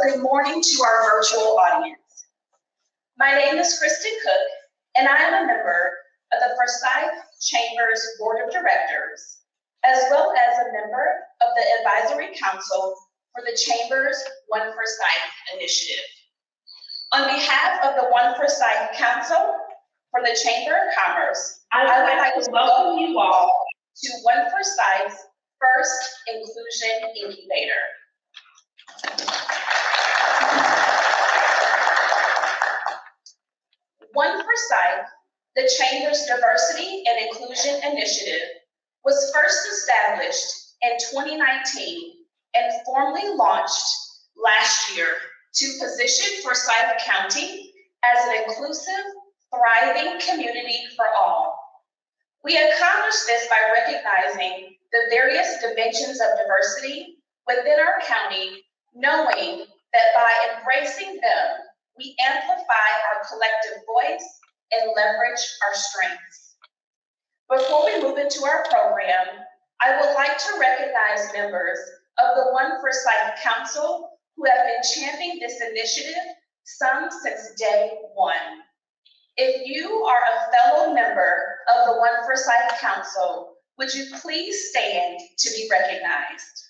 good morning to our virtual audience. My name is Kristen Cook, and I am a member of the Forsyth Chamber's Board of Directors, as well as a member of the Advisory Council for the Chamber's OneForsyth initiative. On behalf of the OneForsyth Council for the Chamber of Commerce, I would like to welcome you all to OneForsyth's first Inclusion Incubator. OneForsyth, the Chamber's Diversity and Inclusion Initiative, was first established in 2019 and formally launched last year to position Forsyth County as an inclusive, thriving community for all. We accomplished this by recognizing the various dimensions of diversity within our county, knowing that by embracing them, we amplify our collective voice and leverage our strengths. Before we move into our program, I would like to recognize members of the OneForsyth Council who have been championing this initiative, some since day one. If you are a fellow member of the OneForsyth Council, would you please stand to be recognized?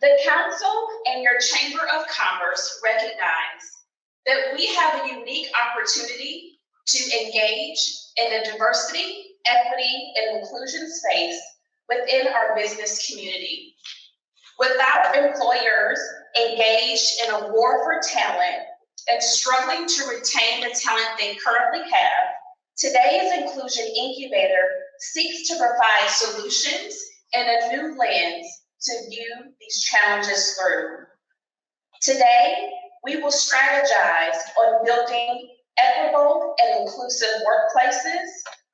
The Council and your Chamber of Commerce recognize that we have a unique opportunity to engage in the diversity, equity, and inclusion space within our business community. Without employers engaged in a war for talent and struggling to retain the talent they currently have, today's Inclusion Incubator seeks to provide solutions and a new lens to view these challenges through. Today, we will strategize on building equitable and inclusive workplaces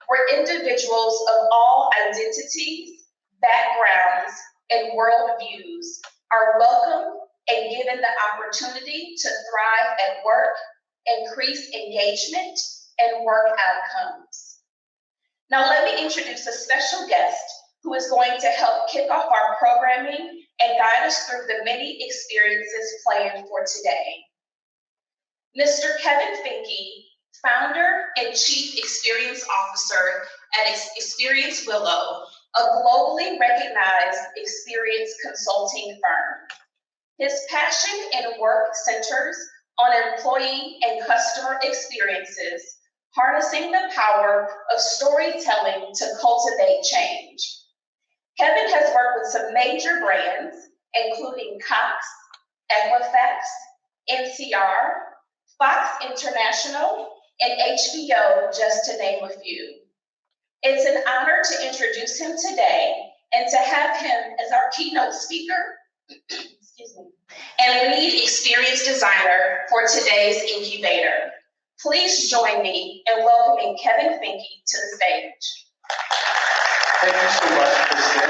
where individuals of all identities, backgrounds, and worldviews are welcome and given the opportunity to thrive at work, increase engagement, and work outcomes. Now let me introduce a special guest who is going to help kick off our programming and guide us through the many experiences planned for today. Mr. Kevin Finke, founder and chief experience officer at Experience Willow, a globally recognized experience consulting firm. His passion and work centers on employee and customer experiences, harnessing the power of storytelling to cultivate change. Kevin has worked with some major brands, including Cox, Equifax, NCR, Fox International, and HBO, just to name a few. It's an honor to introduce him today and to have him as our keynote speaker and lead experience designer for today's incubator. Please join me in welcoming Kevin Finke to the stage. Thank you so much, Kristen.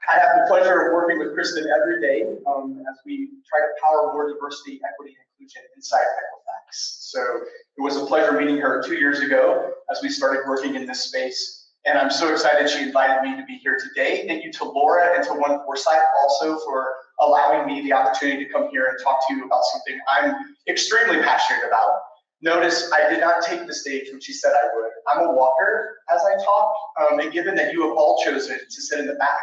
I have the pleasure of working with Kristen every day as we try to power more diversity, equity, and inclusion inside Equifax. So it was a pleasure meeting her 2 years ago as we started working in this space. And I'm so excited she invited me to be here today. Thank you to Laura and to OneForsyth also for allowing me the opportunity to come here and talk to you about something I'm extremely passionate about. Notice I did not take the stage when she said I would. I'm a walker as I talk, and given that you have all chosen to sit in the back,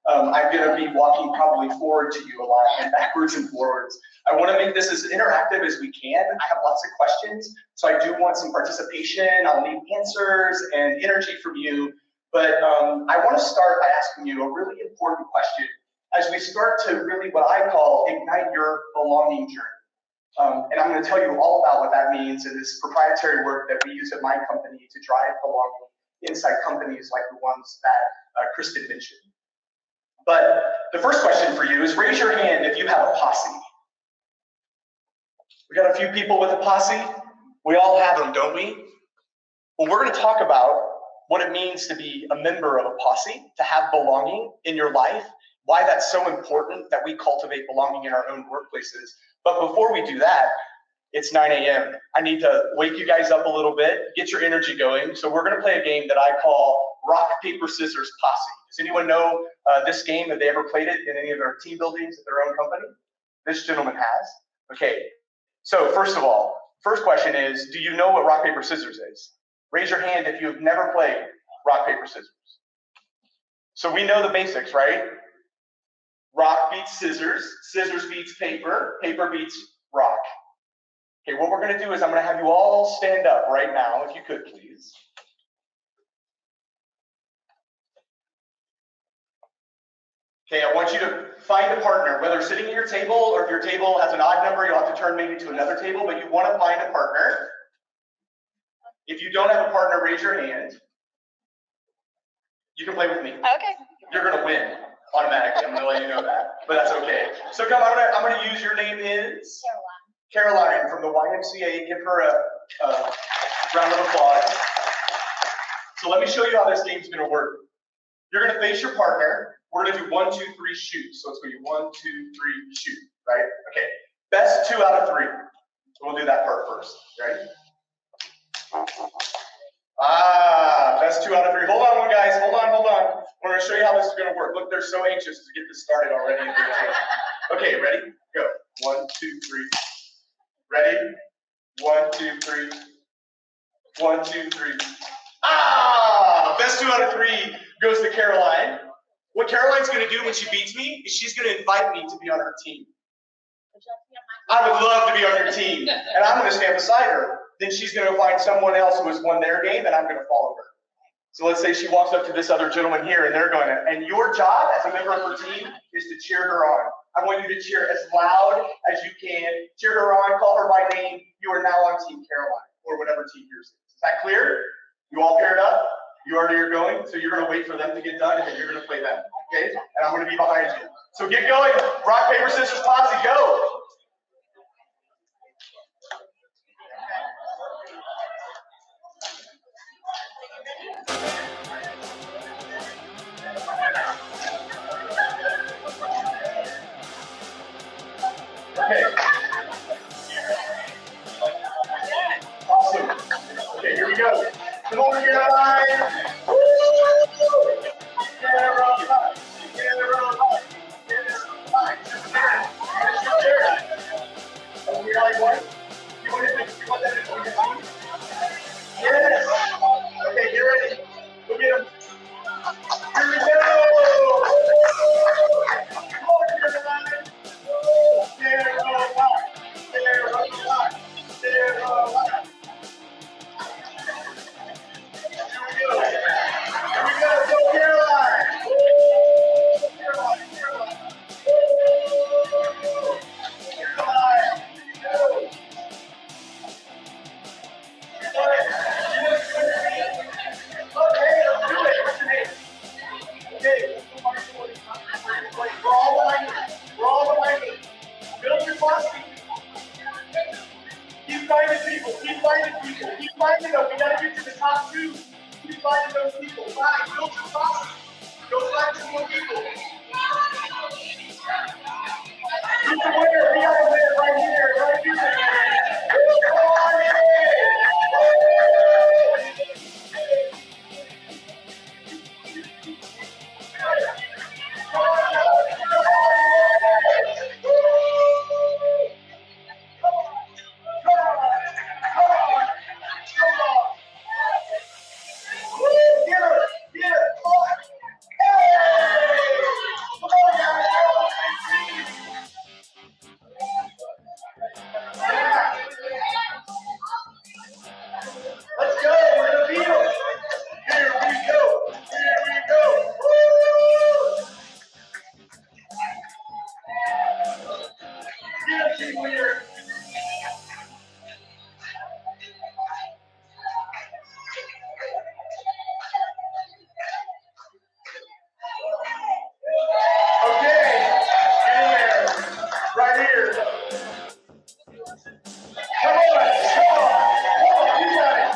I'm going to be walking probably forward to you a lot and backwards and forwards. I want to make this as interactive as we can. I have lots of questions, so I do want some participation. I'll need answers and energy from you, but I want to start by asking you a really important question as we start to really what I call ignite your belonging journey. And I'm going to tell you all about what that means in this proprietary work that we use at my company to drive belonging inside companies like the ones that Kristen mentioned. But the first question for you is raise your hand if you have a posse. We got a few people with a posse. We all have them, don't we? Well, we're going to talk about what it means to be a member of a posse, to have belonging in your life, why that's so important that we cultivate belonging in our own workplaces. But before we do that, It's 9 a.m. I need to wake you guys up a little bit, get your energy going. So we're going to play a game that I call Rock, Paper, Scissors, Posse. Does anyone know this game? Have they ever played it in any of their team buildings at their own company? This gentleman has. Okay. So first of all, first question is, do you know what rock, paper, scissors is? Raise your hand if you've never played rock, paper, scissors. So we know the basics, right? Rock beats scissors, scissors beats paper, paper beats rock. Okay, what we're going to do is I'm going to have you all stand up right now, if you could, please. Okay, I want you to find a partner, whether sitting at your table or if your table has an odd number, you'll have to turn maybe to another table, but you want to find a partner. If you don't have a partner, raise your hand. You can play with me. Okay. You're going to win automatically. I'm going to let you know that, but that's okay. So come on, I'm going to use your name is? Caroline from the YMCA. Give her a round of applause. So let me show you how this game's going to work. You're going to face your partner. We're going to do 1, 2, 3 shoot. So it's going to be 1, 2, 3 shoot, right? Okay. Best 2 out of 3. So we'll do that part first, right? Best 2 out of 3. Hold on, guys. Hold on. We're going to show you how this is going to work. Look, they're so anxious to get this started already. Okay, ready? Go. 1, 2, 3. Ready? 1, 2, 3. 1, 2, 3. Best 2 out of 3 goes to Caroline. What Caroline's going to do when she beats me is she's going to invite me to be on her team. I would love to be on your team, and I'm going to stand beside her. Then she's going to find someone else who has won their game, and I'm going to follow her. So let's say she walks up to this other gentleman here, and they're going to, and your job as a member of her team is to cheer her on. I want you to cheer as loud as you can. Cheer her on, call her by name. You are now on Team Caroline, or whatever team yours is. Is that clear? You all paired up? You already are going, so you're going to wait for them to get done, and then you're going to play them, okay? And I'm going to be behind you. So get going. Rock, paper, scissors, posse, go. Okay. Awesome. Okay, here we go. Come over here, line. Woo! Get her on high. Get her on high. Get her on high. Just there. Over here, like what? You want that in your hand? Yes. Okay, get ready. Go get him. Here we go. Come on, Caroline. Get her on high. Get her on high. Get her on high. Here we go, go Caroline! Woo! Caroline! Woo! Caroline! Go! Okay, let's do it. What's your name? Okay, we're all behind you. We're all behind you. Build your posse. Keep finding people. Keep finding people. Keep finding them. We gotta get to the top 2. Keep finding those people. Fine, build your posse. Go find some more people. Who's the winner? We got a winner right here, right here. Come on in. Let's go, we're gonna beat them. Here we go, woo! Get a team leader. Okay, get in there, right here. Come on, you got it.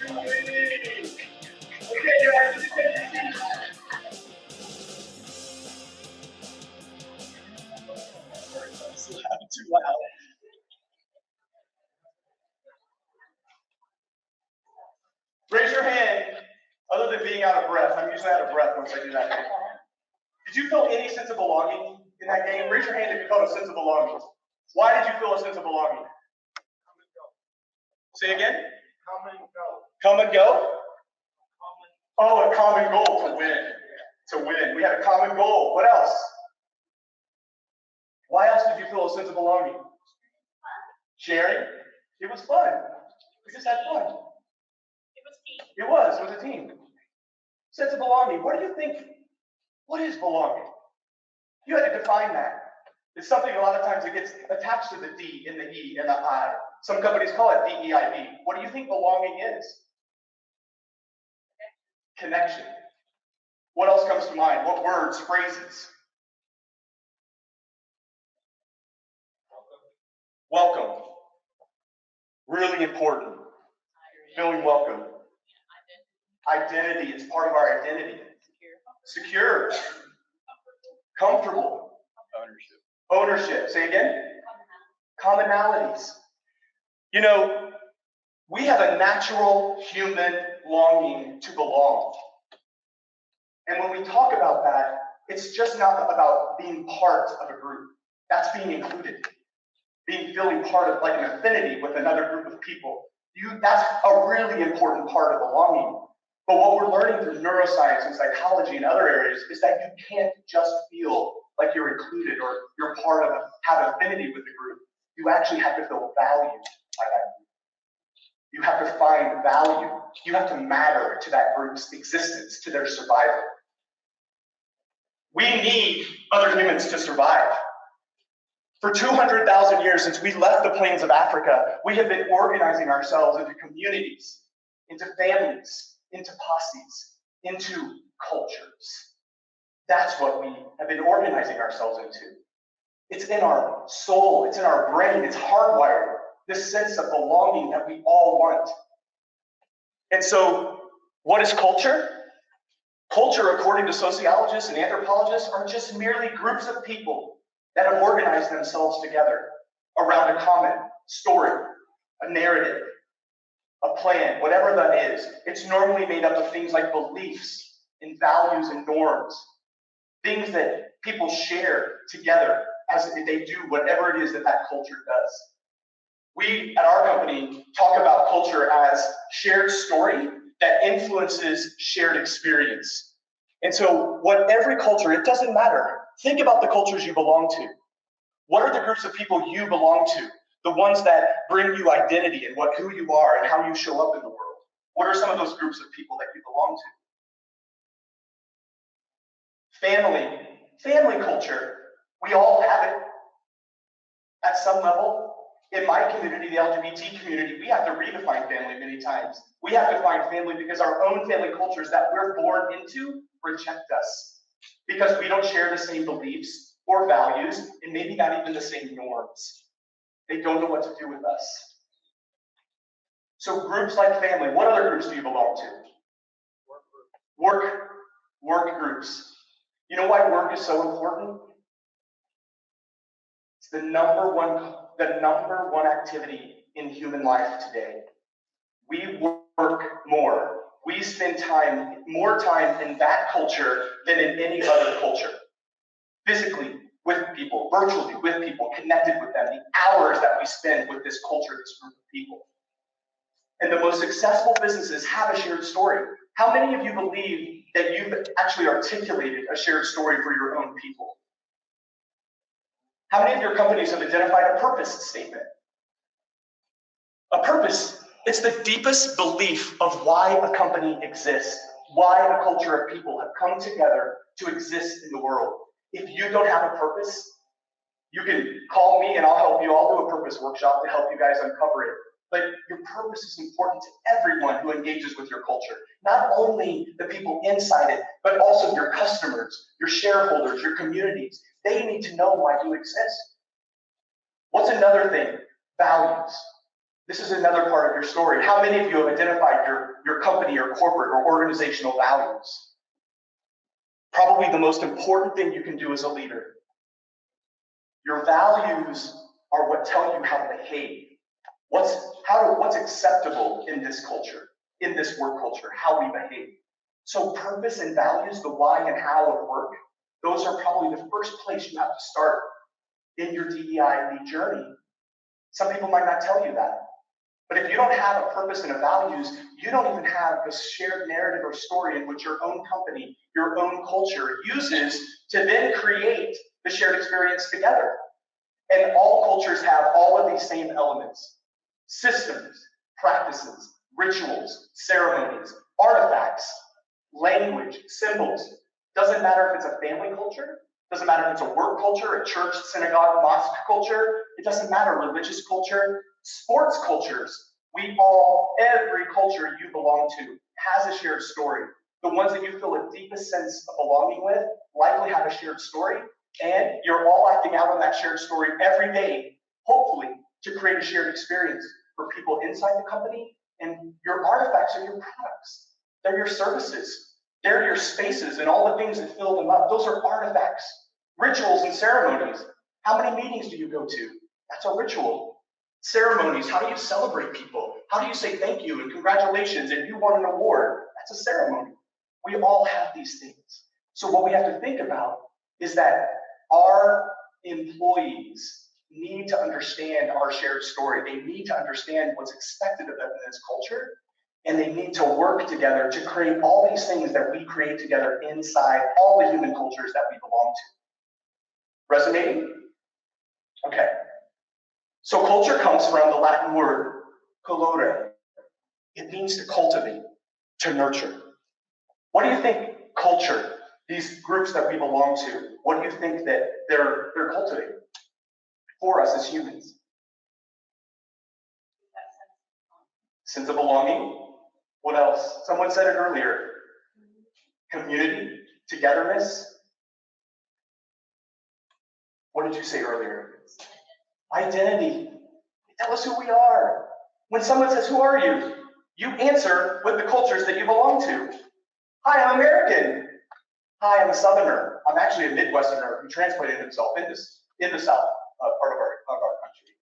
Okay, guys, let's take a seat. Too loud. Raise your hand, other than being out of breath. I'm usually out of breath once I do that. Did you feel any sense of belonging in that game? Raise your hand if you felt a sense of belonging. Why did you feel a sense of belonging? Come and go. Say again? Come and go. Come and go? Oh, a common goal to win. To win. We had a common goal. What else? Why else did you feel a sense of belonging? Sharing? It was fun. We just had fun. It was a team. Sense of belonging. What do you think? What is belonging? You had to define that. It's something a lot of times it gets attached to the D and the E and the I. Some companies call it DEIB. What do you think belonging is? Connection. What else comes to mind? What words, phrases? Welcome. Really important. Feeling welcome. Identity. It's part of our identity. Secure. Comfortable. Ownership. Say again? Commonalities. You know, we have a natural human longing to belong. And when we talk about that, it's just not about being part of a group. That's being included. Feeling part of like an affinity with another group of people. That's a really important part of belonging. But what we're learning through neuroscience and psychology and other areas is that you can't just feel like you're included or you're part of, have affinity with the group. You actually have to feel valued by that group. You have to find value. You have to matter to that group's existence, to their survival. We need other humans to survive. For 200,000 years, since we left the plains of Africa, we have been organizing ourselves into communities, into families, into posses, into cultures. That's what we have been organizing ourselves into. It's in our soul, it's in our brain, it's hardwired, this sense of belonging that we all want. And so, what is culture? Culture, according to sociologists and anthropologists, are just merely groups of people that have organized themselves together around a common story, a narrative, a plan, whatever that is. It's normally made up of things like beliefs and values and norms, things that people share together as they do whatever it is that that culture does. We, at our company, talk about culture as shared story that influences shared experience. And so what every culture, it doesn't matter. Think about the cultures you belong to. What are the groups of people you belong to? The ones that bring you identity and who you are and how you show up in the world. What are some of those groups of people that you belong to? Family culture. We all have it at some level. In my community, the LGBT community, we have to redefine family many times. We have to find family because our own family cultures that we're born into reject us because we don't share the same beliefs or values and maybe not even the same norms. They don't know what to do with us. So groups like family, what other groups do you belong to? Work groups. You know why work is so important? It's the number one activity in human life today. We work more. We spend more time in that culture than in any other culture. Physically with people, virtually with people, connected with them, the hours that we spend with this culture, this group of people. And the most successful businesses have a shared story. How many of you believe that you've actually articulated a shared story for your own people? How many of your companies have identified a purpose statement? A purpose, it's the deepest belief of why a company exists, why a culture of people have come together to exist in the world. If you don't have a purpose, you can call me and I'll help you. I'll do a purpose workshop to help you guys uncover it. But your purpose is important to everyone who engages with your culture. Not only the people inside it, but also your customers, your shareholders, your communities. They need to know why you exist. What's another thing? Values. This is another part of your story. How many of you have identified your company or corporate or organizational values? Probably the most important thing you can do as a leader. Your values are what tell you how to behave. What's acceptable in this culture, in this work culture, how we behave. So purpose and values, the why and how of work, those are probably the first place you have to start in your DEI journey. Some people might not tell you that. But if you don't have a purpose and a values, you don't even have the shared narrative or story in which your own company, your own culture uses to then create the shared experience together. And all cultures have all of these same elements: systems, practices, rituals, ceremonies, artifacts, language, symbols. Doesn't matter if it's a family culture, doesn't matter if it's a work culture, a church, synagogue, mosque culture, it doesn't matter, religious culture, sports cultures. Every culture you belong to has a shared story. The ones that you feel a deepest sense of belonging with likely have a shared story, and you're all acting out on that shared story every day, hopefully, to create a shared experience for people inside the company. And your artifacts are your products. They're your services. They're your spaces and all the things that fill them up. Those are artifacts. Rituals and ceremonies. How many meetings do you go to? That's a ritual. Ceremonies, how do you celebrate people? How do you say thank you and congratulations and you won an award? That's a ceremony. We all have these things. So what we have to think about is that our employees need to understand our shared story. They need to understand what's expected of them in this culture, and they need to work together to create all these things that we create together inside all the human cultures that we belong to. Resonating? Okay. So culture comes from the Latin word colore. It means to cultivate, to nurture. What do you think culture, these groups that we belong to, what do you think that they're cultivating for us as humans? Sense of belonging. What else? Someone said it earlier. Community, togetherness. What did you say earlier? Identity. Tell us who we are. When someone says, "Who are you?" you answer with the cultures that you belong to. Hi, I'm American. Hi, I'm a Southerner. I'm actually a Midwesterner who transplanted himself in the South part of our country.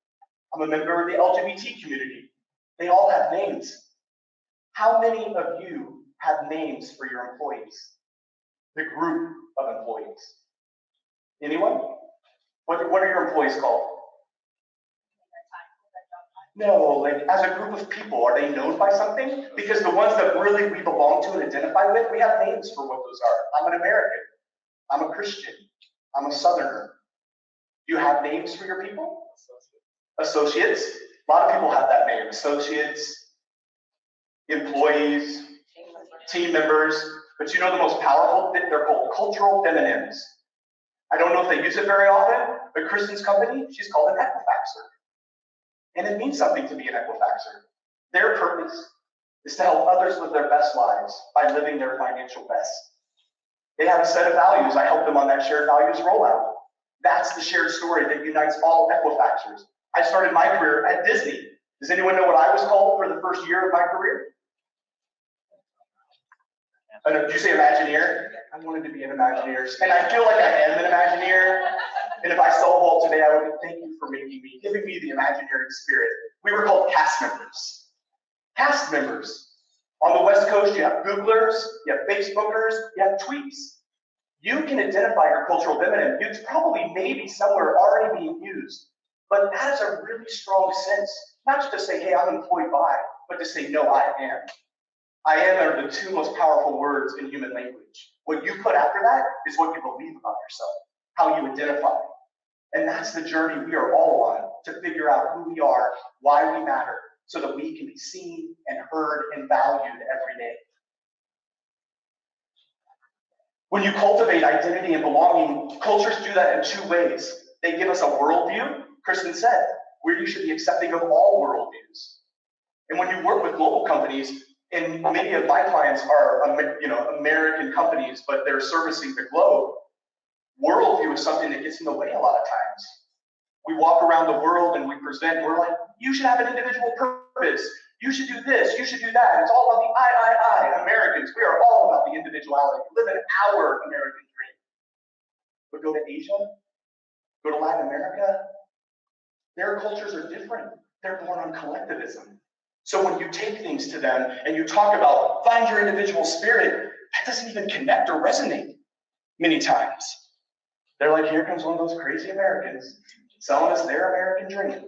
I'm a member of the LGBT community. They all have names. How many of you have names for your employees? The group of employees. Anyone? What are your employees called? No, like as a group of people, are they known by something? Because the ones that really we belong to and identify with, we have names for what those are. I'm an American. I'm a Christian. I'm a Southerner. Do you have names for your people? Associates. A lot of people have that name. Associates, employees, team members. But you know the most powerful? They're called cultural feminines. I don't know if they use it very often, but Kristen's company, she's called an Equifaxer. And it means something to be an Equifaxer. Their purpose is to help others live their best lives by living their financial best. They have a set of values. I help them on that shared values rollout. That's the shared story that unites all Equifaxers. I started my career at Disney. Does anyone know what I was called for the first year of my career? Did you say Imagineer? I wanted to be an Imagineer. And I feel like I am an Imagineer. And if I saw Walt today, I would thank you for giving me the Imagineering spirit. We were called cast members. Cast members. On the West Coast, you have Googlers, you have Facebookers, you have tweets. You can identify your cultural feminine. It's probably maybe somewhere already being used. But that is a really strong sense, not just to say, hey, I'm employed by, but to say, no, I am. I am are the two most powerful words in human language. What you put after that is what you believe about yourself, how you identify. And that's the journey we are all on, to figure out who we are, why we matter, so that we can be seen and heard and valued every day. When you cultivate identity and belonging, cultures do that in two ways. They give us a worldview. Kristen said, where you should be accepting of all worldviews. And when you work with global companies, and many of my clients are American companies, but they're servicing the globe, worldview is something that gets in the way a lot of times. We walk around the world and we present, and we're like, you should have an individual purpose. You should do this, you should do that. And it's all about the I. Americans, we are all about the individuality. We live in our American dream. But go to Asia, go to Latin America, their cultures are different. They're born on collectivism. So when you take things to them and you talk about find your individual spirit, that doesn't even connect or resonate many times. They're like, here comes one of those crazy Americans selling us their American dream.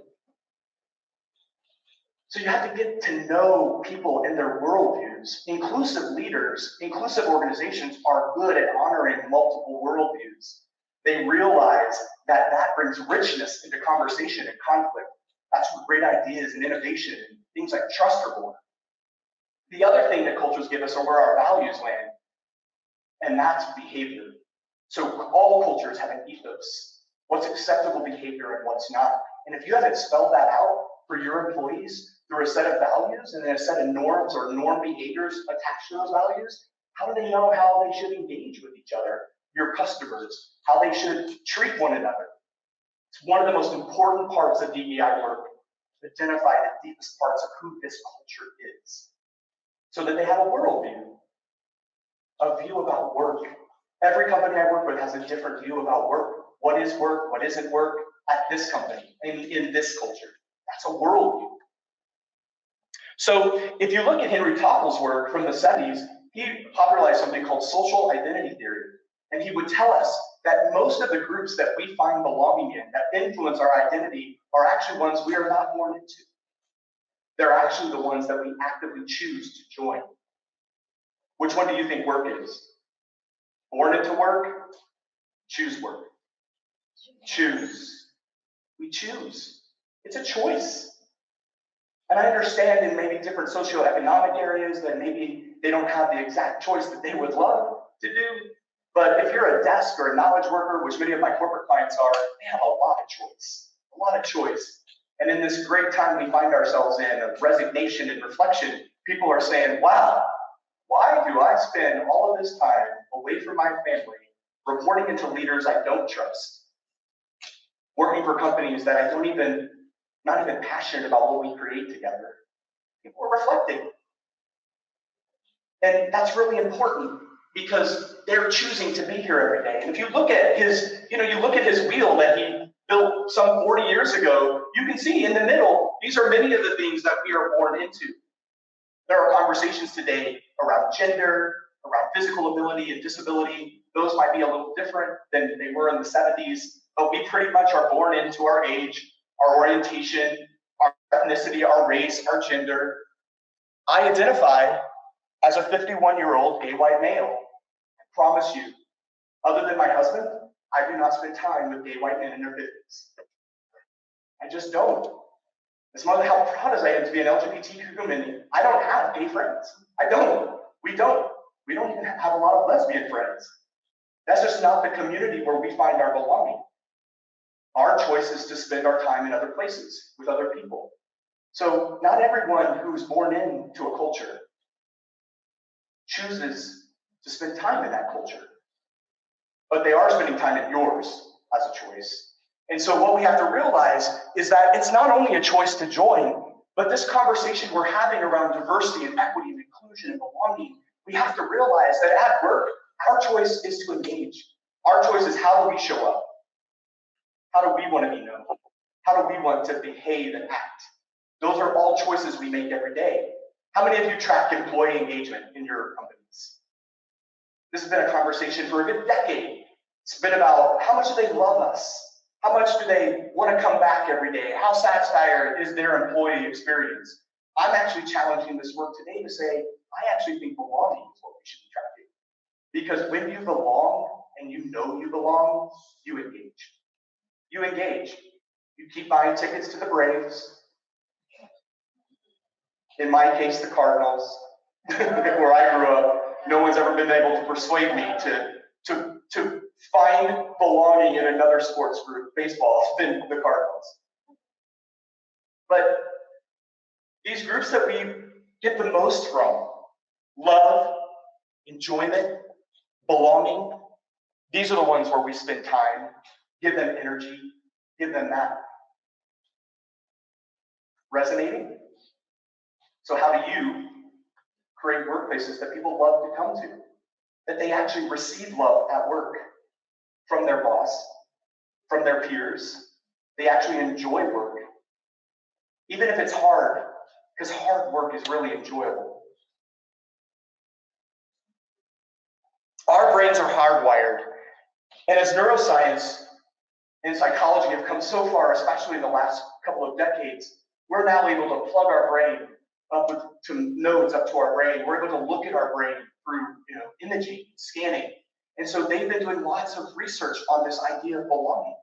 So you have to get to know people and their worldviews. Inclusive leaders, inclusive organizations are good at honoring multiple worldviews. They realize that that brings richness into conversation and conflict. That's where great ideas and innovation and things like trust are born. The other thing that cultures give us are where our values land, and that's behavior. So all cultures have an ethos. What's acceptable behavior and what's not. And if you haven't spelled that out for your employees through a set of values and then a set of norms or norm behaviors attached to those values, how do they know how they should engage with each other, your customers, how they should treat one another? It's one of the most important parts of DEI work, to identify the deepest parts of who this culture is, so that they have a worldview, a view about work. Every company I work with has a different view about work. What is work? What isn't work at this company, in this culture? That's a worldview. So if you look at Henry Topple's work from the 70s, he popularized something called social identity theory. And he would tell us that most of the groups that we find belonging in, that influence our identity, are actually ones we are not born into. They're actually the ones that we actively choose to join. Which one do you think work is? Born into work? Choose work. Choose. We choose. It's a choice. And I understand in maybe different socioeconomic areas that maybe they don't have the exact choice that they would love to do. But if you're a desk or a knowledge worker, which many of my corporate clients are, they have a lot of choice. A lot of choice. And in this great time we find ourselves in of resignation and reflection, people are saying, wow, why do I spend all of this time away from my family, reporting into leaders I don't trust, working for companies that I don't even, not even passionate about what we create together? People are reflecting. And that's really important because they're choosing to be here every day. And if you look at his, you look at his wheel that he built some 40 years ago, you can see in the middle, these are many of the things that we are born into. There are conversations today around gender, around physical ability and disability. Those might be a little different than they were in the 70s, but we pretty much are born into our age, our orientation, our ethnicity, our race, our gender. I identify as a 51-year-old gay white male. I promise you, other than my husband, I do not spend time with gay white men in their 50s. I just don't. As much how proud as I am to be an LGBTQ community, I don't have gay friends. I don't. We don't. We don't even have a lot of lesbian friends. That's just not the community where we find our belonging. Our choice is to spend our time in other places with other people. So not everyone who's born into a culture chooses to spend time in that culture. But they are spending time in yours as a choice. And so what we have to realize is that it's not only a choice to join, but this conversation we're having around diversity and equity and inclusion and belonging, we have to realize that at work, our choice is to engage. Our choice is, how do we show up? How do we want to be known? How do we want to behave and act? Those are all choices we make every day. How many of you track employee engagement in your companies? This has been a conversation for a good decade. It's been about how much do they love us? How much do they want to come back every day? How satisfied is their employee experience? I'm actually challenging this work today to say, I actually think belonging is what we should be tracking. Because when you belong and you know you belong, you engage. You engage. You keep buying tickets to the Braves. In my case, the Cardinals, where I grew up. No one's ever been able to persuade me to find belonging in another sports group. Baseball has been the Cardinals. But these groups that we get the most from, love, enjoyment, belonging, these are the ones where we spend time, give them energy, Give them that. Resonating? So how do you create workplaces that people love to come to? That they actually receive love at work from their boss, from their peers. They actually enjoy work. Even if it's hard, because hard work is really enjoyable. Our brains are hardwired. And as neuroscience and psychology have come so far, especially in the last couple of decades, we're now able to plug our brain up to nodes up to our brain. We're able to look at our brain through imaging, scanning. And so they've been doing lots of research on this idea of belonging.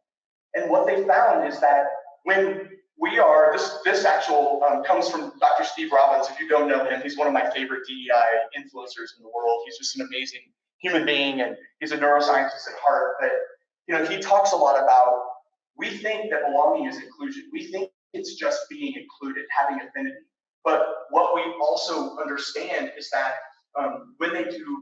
And what they found is that when we are, this actual comes from Dr. Steve Robbins. If you don't know him, he's one of my favorite DEI influencers in the world. He's just an amazing human being, and he's a neuroscientist at heart. But he talks a lot about, we think that belonging is inclusion. We think it's just being included, having affinity. But what we also understand is that when they do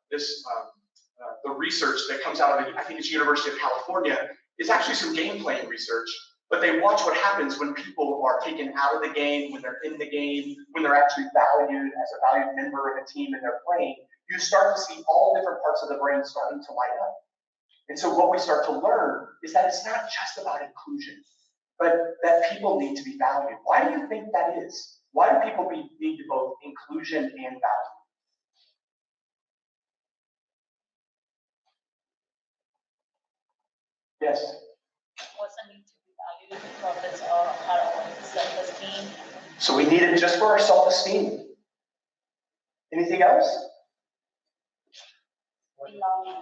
the research that comes out of, I think it's University of California, it's actually some game playing research, but they watch what happens when people are taken out of the game, when they're in the game, when they're actually valued as a valued member of a team and they're playing. You start to see all different parts of the brain starting to light up. And so what we start to learn is that it's not just about inclusion, but that people need to be valued. Why do you think that is? Why do people need both inclusion and value? Yes? What's the need to be valued for this or our own self-esteem? So we need it just for our self-esteem. Anything else? Belonging.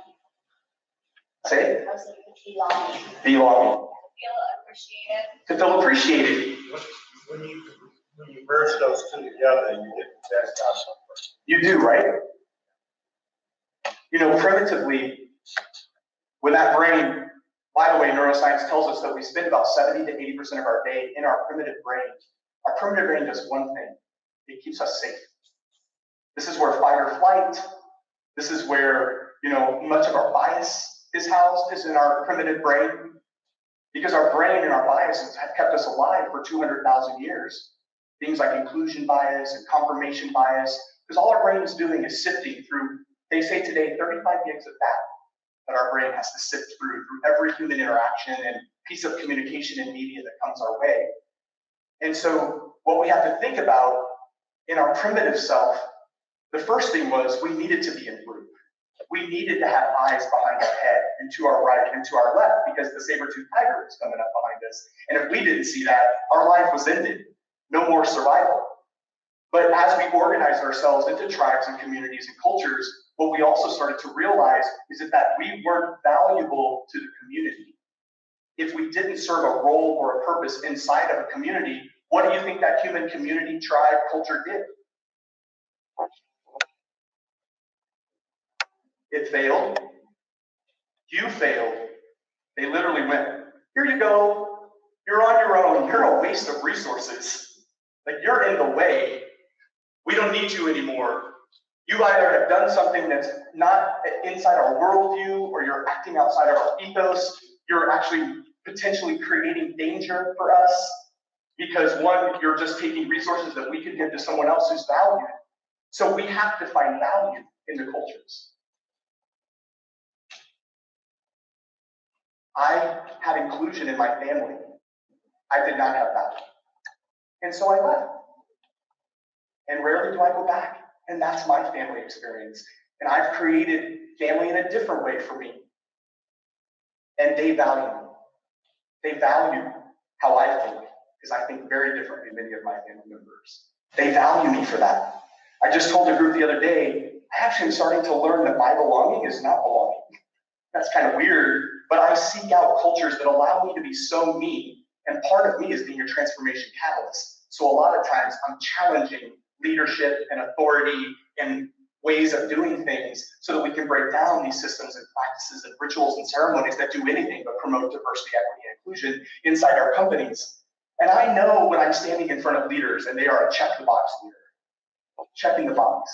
Say it. I was like, belonging. Belonging. Feel appreciated. To feel appreciated. When you merge those two together, you get the best outcome. You do, right? Primitively, with that brain, by the way, neuroscience tells us that we spend about 70 to 80% of our day in our primitive brain. Our primitive brain does one thing. It keeps us safe. This is where fight or flight, this is where, much of our bias is housed, is in our primitive brain. Because our brain and our biases have kept us alive for 200,000 years. Things like inclusion bias and confirmation bias, because all our brain is doing is sifting through, they say today, 35 gigs of data that our brain has to sift through every human interaction and piece of communication and media that comes our way. And so what we have to think about in our primitive self, the first thing was we needed to be in group. We needed to have eyes behind our head and to our right and to our left because the saber-toothed tiger was coming up behind us. And if we didn't see that, our life was ended. No more survival. But as we organized ourselves into tribes and communities and cultures, what we also started to realize is that we weren't valuable to the community. If we didn't serve a role or a purpose inside of a community, what do you think that human community, tribe, culture did? It failed. You failed. They literally went, here you go. You're on your own. You're a waste of resources. Like, you're in the way. We don't need you anymore. You either have done something that's not inside our worldview, or you're acting outside of our ethos. You're actually potentially creating danger for us because, one, you're just taking resources that we could give to someone else who's valued. So we have to find value in the cultures. I had inclusion in my family. I did not have that. And so I left. And rarely do I go back. And that's my family experience. And I've created family in a different way for me. And they value me. They value how I think, because I think very differently than many of my family members. They value me for that. I just told a group the other day, I actually am starting to learn that my belonging is not belonging. That's kind of weird, but I seek out cultures that allow me to be so me. And part of me is being a transformation catalyst. So a lot of times I'm challenging leadership and authority and ways of doing things so that we can break down these systems and practices and rituals and ceremonies that do anything but promote diversity, equity, and inclusion inside our companies. And I know when I'm standing in front of leaders and they are a check the box leader, checking the box.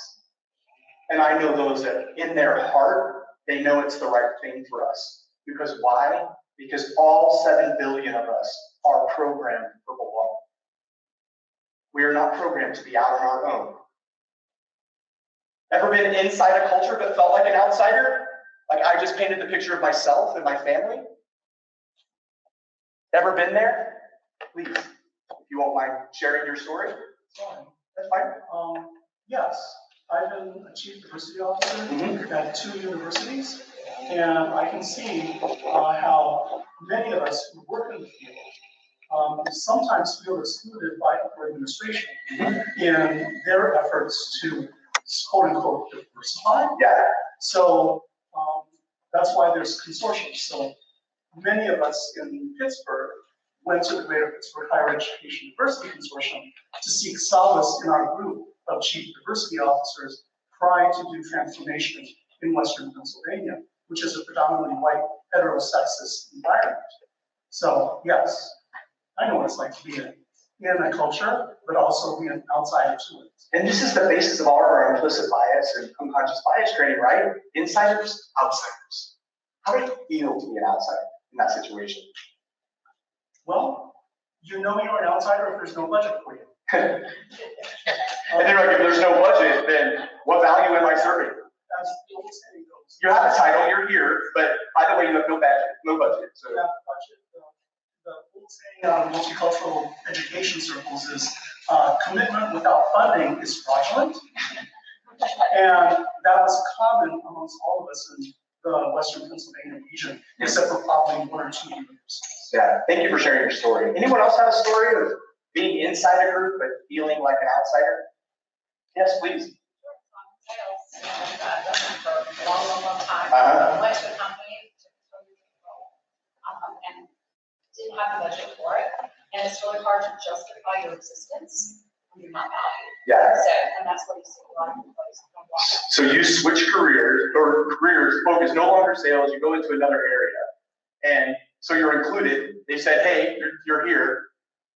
And I know those that in their heart, they know it's the right thing for us. Because why? because all 7 billion of us are programmed for belonging. We are not programmed to be out on our own. Ever been inside a culture but felt like an outsider? Like I just painted the picture of myself and my family? Ever been there? Please, if you won't mind sharing your story. That's fine. Yes, I've been a chief diversity officer at 2 universities, and I can see how many of us who work in the field sometimes feel excluded by upper administration in their efforts to quote unquote diversify. Yeah. So that's why there's consortiums. So many of us in Pittsburgh went to the Greater Pittsburgh Higher Education Diversity Consortium to seek solace in our group of chief diversity officers trying to do transformation in Western Pennsylvania, which is a predominantly white heterosexist environment. So yes, I know what it's like to be in a culture, but also be an outsider to it. And this is the basis of all of our implicit bias and unconscious bias training, right? Insiders, outsiders. How do you feel to be an outsider in that situation? Well, you know you're an outsider if there's no budget for you. And they're like, if there's no budget, then what value am I serving? As the old saying goes. You have a title, you're here, but by the way, you have no budget. So Yeah, budget. The old saying on multicultural education circles is commitment without funding is fraudulent. And that was common amongst all of us in the Western Pennsylvania region, except for probably 1 or 2 universities. yeah, thank you for sharing your story. Anyone else have a story of being inside a group but feeling like an outsider? Yes, please. I've done it for a long time. Uh-huh. Went to a company, and didn't have the budget for it. And it's really hard to justify your existence when you're not valued. Yeah. So, and that's what you see a lot of employees come along. So you switch careers, focus no longer sales, you go into another area. And so you're included. They said, hey, you're here,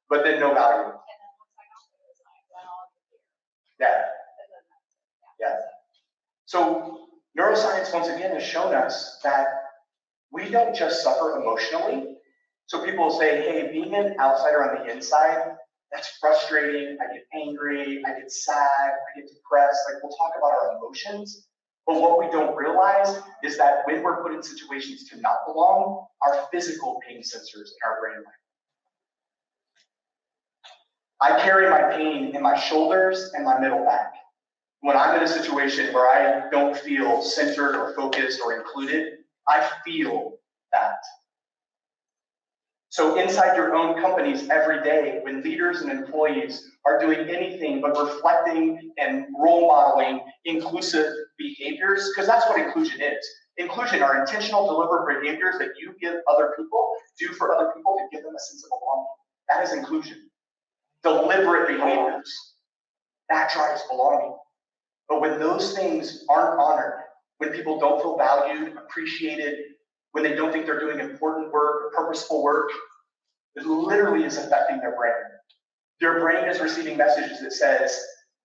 but then no value. And then once I got there, it was like, well, Yeah. Yeah. So neuroscience, once again, has shown us that we don't just suffer emotionally. So people will say, hey, being an outsider on the inside, that's frustrating. I get angry, I get sad, I get depressed. Like, we'll talk about our emotions. But what we don't realize is that when we're put in situations to not belong, our physical pain sensors in our brain light. I carry my pain in my shoulders and my middle back. When I'm in a situation where I don't feel centered or focused or included, I feel that. So inside your own companies every day, when leaders and employees are doing anything but reflecting and role modeling inclusive behaviors, because that's what inclusion is. Inclusion are intentional, deliberate behaviors that you give other people, do for other people to give them a sense of belonging. That is inclusion. Deliberate behaviors. That drives belonging. But when those things aren't honored, when people don't feel valued, appreciated, when they don't think they're doing important work, purposeful work, it literally is affecting their brain. Their brain is receiving messages that says,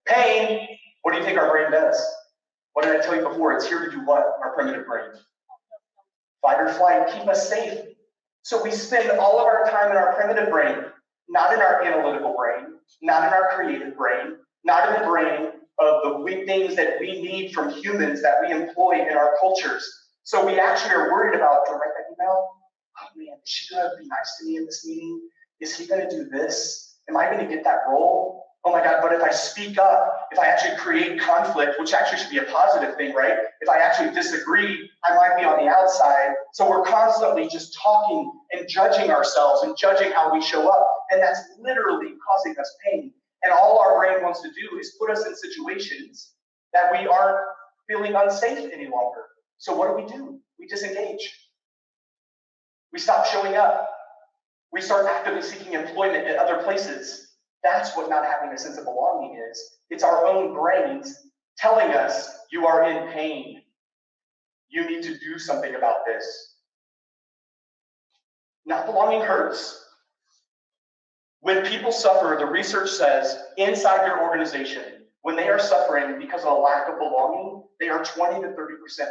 pain. What do you think our brain does? What did I tell you before? It's here to do what? Our primitive brain. Fight or flight, keep us safe. So we spend all of our time in our primitive brain, not in our analytical brain, not in our creative brain, not in the brain of the things that we need from humans that we employ in our cultures. So we actually are worried about, do I write that email? Oh man, is she gonna be nice to me in this meeting? Is he gonna do this? Am I gonna get that role? Oh my God, but if I speak up, if I actually create conflict, which actually should be a positive thing, right? If I actually disagree, I might be on the outside. So we're constantly just talking and judging ourselves and judging how we show up. And that's literally causing us pain. And all our brain wants to do is put us in situations that we aren't feeling unsafe any longer. So what do? We disengage. We stop showing up. We start actively seeking employment at other places. That's what not having a sense of belonging is. It's our own brains telling us, you are in pain. You need to do something about this. Not belonging hurts. When people suffer, the research says, inside your organization, when they are suffering because of a lack of belonging, they are 20 to 30%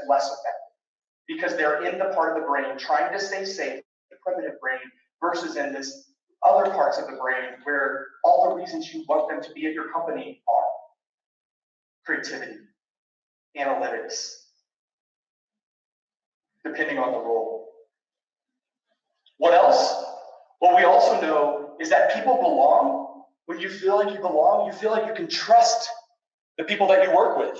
less effective because they're in the part of the brain trying to stay safe, to primitive brain versus in this other parts of the brain where all the reasons you want them to be at your company are creativity, analytics, depending on the role. What else? What we also know is that people belong when you feel like you belong, you feel like you can trust the people that you work with.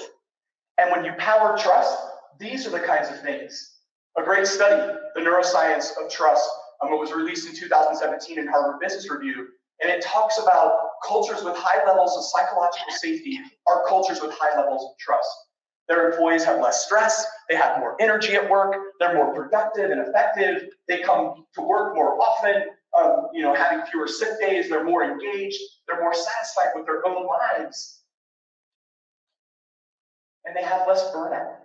And when you power trust, these are the kinds of things. A great study, The Neuroscience of Trust, it was released in 2017 in Harvard Business Review, and it talks about cultures with high levels of psychological safety are cultures with high levels of trust. Their employees have less stress, they have more energy at work, they're more productive and effective, they come to work more often, having fewer sick days, they're more engaged, they're more satisfied with their own lives, and they have less burnout.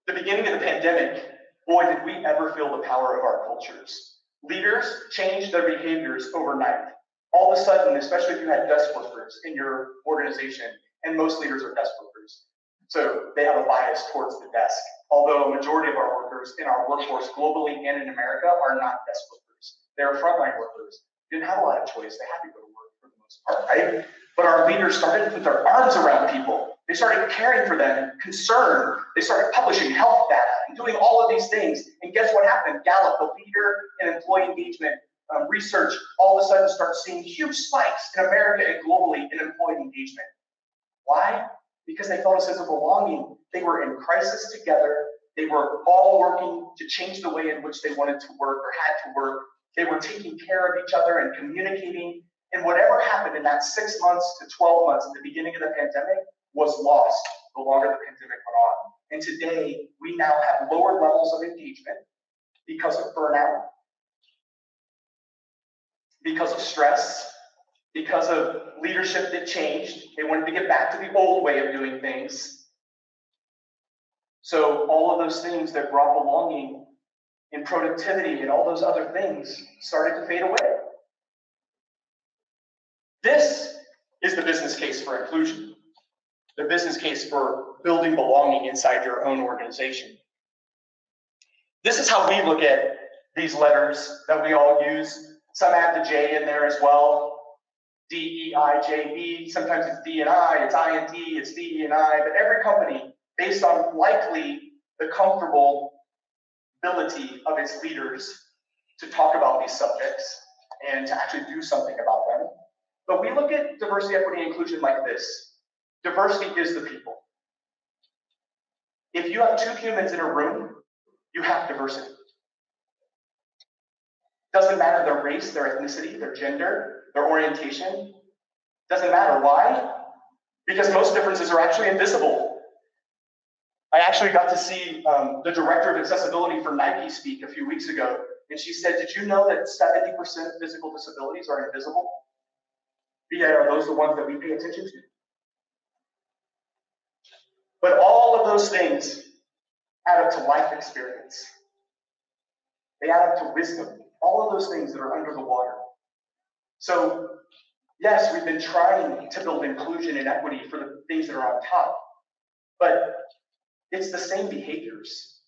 The beginning of the pandemic, boy, did we ever feel the power of our cultures. Leaders changed their behaviors overnight. All of a sudden, especially if you had desk workers in your organization, and most leaders are desk workers, so they have a bias towards the desk. Although a majority of our workers in our workforce globally and in America are not desk workers. They're frontline workers. Didn't have a lot of choice. They had to go to work for the most part, right? But our leaders started to put their arms around people. They started caring for them, concerned. They started publishing health data and doing all of these things. And guess what happened? Gallup, the leader in employee engagement research, all of a sudden starts seeing huge spikes in America and globally in employee engagement. Why? Because they felt a sense of belonging. They were in crisis together. They were all working to change the way in which they wanted to work or had to work. They were taking care of each other and communicating. And whatever happened in that 6 months to 12 months at the beginning of the pandemic was lost the longer the pandemic went on. And today, we now have lower levels of engagement because of burnout, because of stress, because of leadership that changed. They wanted to get back to the old way of doing things. So all of those things that brought belonging and productivity and all those other things started to fade away. This is the business case for inclusion, the business case for building belonging inside your own organization. This is how we look at these letters that we all use. Some add the J in there as well. D-E-I-J-E, sometimes it's D and I, it's I and D, it's D, E and I, but every company, based on likely the comfortable ability of its leaders to talk about these subjects and to actually do something about them. But we look at diversity, equity, and inclusion like this. Diversity is the people. If you have two humans in a room, you have diversity. Doesn't matter their race, their ethnicity, their gender, their orientation. Doesn't matter. Why? Because most differences are actually invisible. I actually got to see the director of accessibility for Nike speak a few weeks ago, and she said, did you know that 70% of physical disabilities are invisible? Yet are those the ones that we pay attention to? But all of those things add up to life experience. They add up to wisdom. All of those things that are under the water. So, yes, we've been trying to build inclusion and equity for the things that are on top, but it's the same behaviors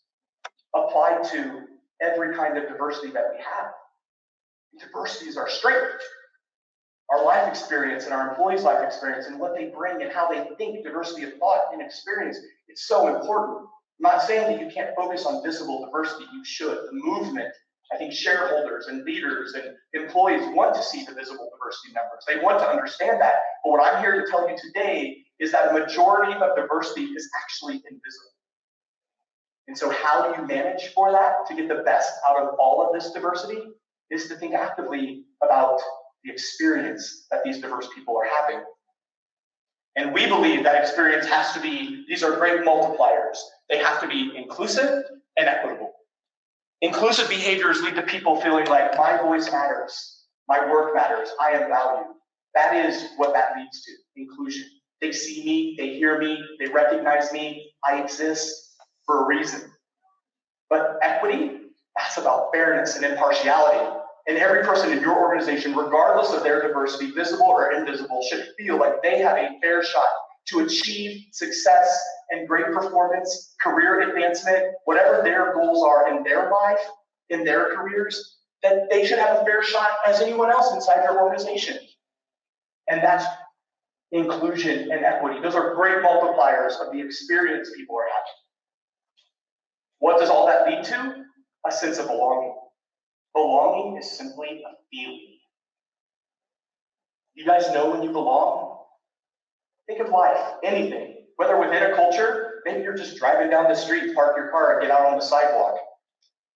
applied to every kind of diversity that we have. Diversity is our strength. Our life experience and our employees' life experience and what they bring and how they think, diversity of thought and experience, it's so important. I'm not saying that you can't focus on visible diversity, you should. The movement, I think shareholders and leaders and employees want to see the visible diversity numbers. They want to understand that. But what I'm here to tell you today is that a majority of diversity is actually invisible. And so how do you manage for that to get the best out of all of this diversity is to think actively about the experience that these diverse people are having. And we believe that experience has to be, these are great multipliers. They have to be inclusive and equitable. Inclusive behaviors lead to people feeling like my voice matters, my work matters, I am valued. That is what that leads to, inclusion. They see me, they hear me, they recognize me, I exist for a reason. But equity, that's about fairness and impartiality. And every person in your organization, regardless of their diversity, visible or invisible, should feel like they have a fair shot to achieve success and great performance, career advancement, whatever their goals are in their life, in their careers, that they should have a fair shot as anyone else inside their organization. And that's inclusion and equity. Those are great multipliers of the experience people are having. What does all that lead to? A sense of belonging. Belonging is simply a feeling. You guys know when you belong? Think of life, anything, whether within a culture, maybe you're just driving down the street, park your car, and get out on the sidewalk.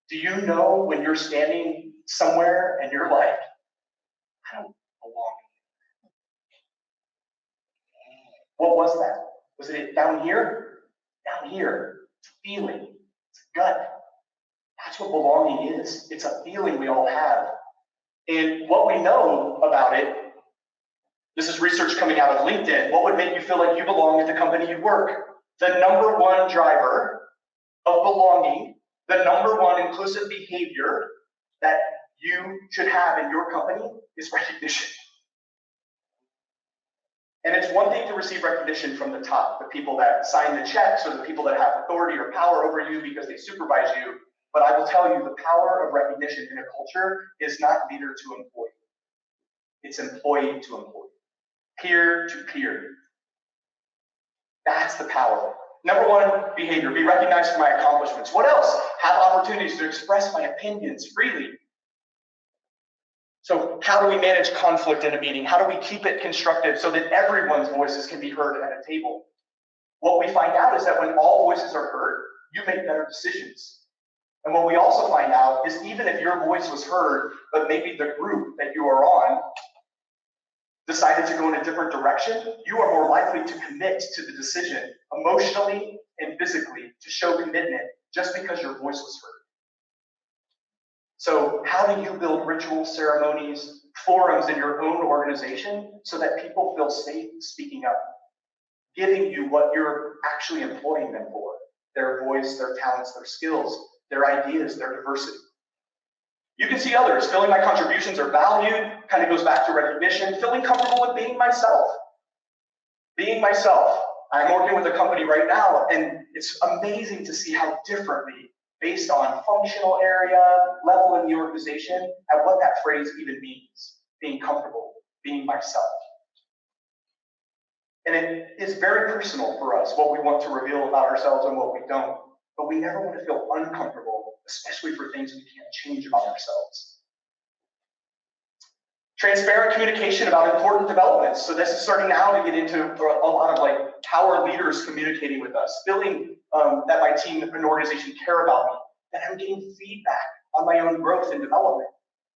Do you know when you're standing somewhere and you're like, I don't belong? What was that? Was it down here? Down here. It's a feeling. It's a gut. That's what belonging is. It's a feeling we all have. And what we know about it, this is research coming out of LinkedIn. What would make you feel like you belong at the company you work? The number one driver of belonging, the number one inclusive behavior that you should have in your company is recognition. And it's one thing to receive recognition from the top, the people that sign the checks or the people that have authority or power over you because they supervise you. But I will tell you, the power of recognition in a culture is not leader to employee. It's employee to employee, peer to peer. That's the power. Number one behavior, be recognized for my accomplishments. What else? Have opportunities to express my opinions freely. So how do we manage conflict in a meeting? How do we keep it constructive so that everyone's voices can be heard at a table? What we find out is that when all voices are heard, you make better decisions. And what we also find out is even if your voice was heard, but maybe the group that you are on decided to go in a different direction, you are more likely to commit to the decision emotionally and physically to show commitment just because your voice was heard. So how do you build rituals, ceremonies, forums in your own organization so that people feel safe speaking up, giving you what you're actually employing them for, their voice, their talents, their skills, their ideas, their diversity. You can see others, feeling my contributions are valued, kind of goes back to recognition, feeling comfortable with being myself. Being myself. I'm working with a company right now, and it's amazing to see how differently, based on functional area, level in the organization, and what that phrase even means. Being comfortable, being myself. And it is very personal for us, what we want to reveal about ourselves and what we don't. But we never want to feel uncomfortable, especially for things we can't change about ourselves. Transparent communication about important developments. So this is starting now to get into a lot of like power leaders communicating with us, feeling that my team and organization care about me, that I'm getting feedback on my own growth and development.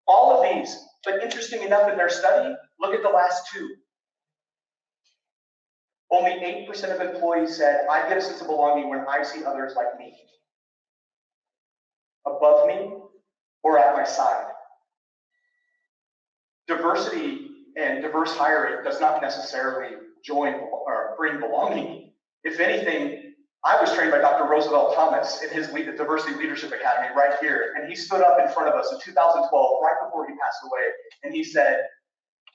All of these, but interesting enough in their study, look at the last two. Only 8% of employees said, I get a sense of belonging when I see others like me, above me, or at my side. Diversity and diverse hiring does not necessarily join or bring belonging. If anything, I was trained by Dr. Roosevelt Thomas in his Diversity Leadership Academy right here, and he stood up in front of us in 2012, right before he passed away, and he said,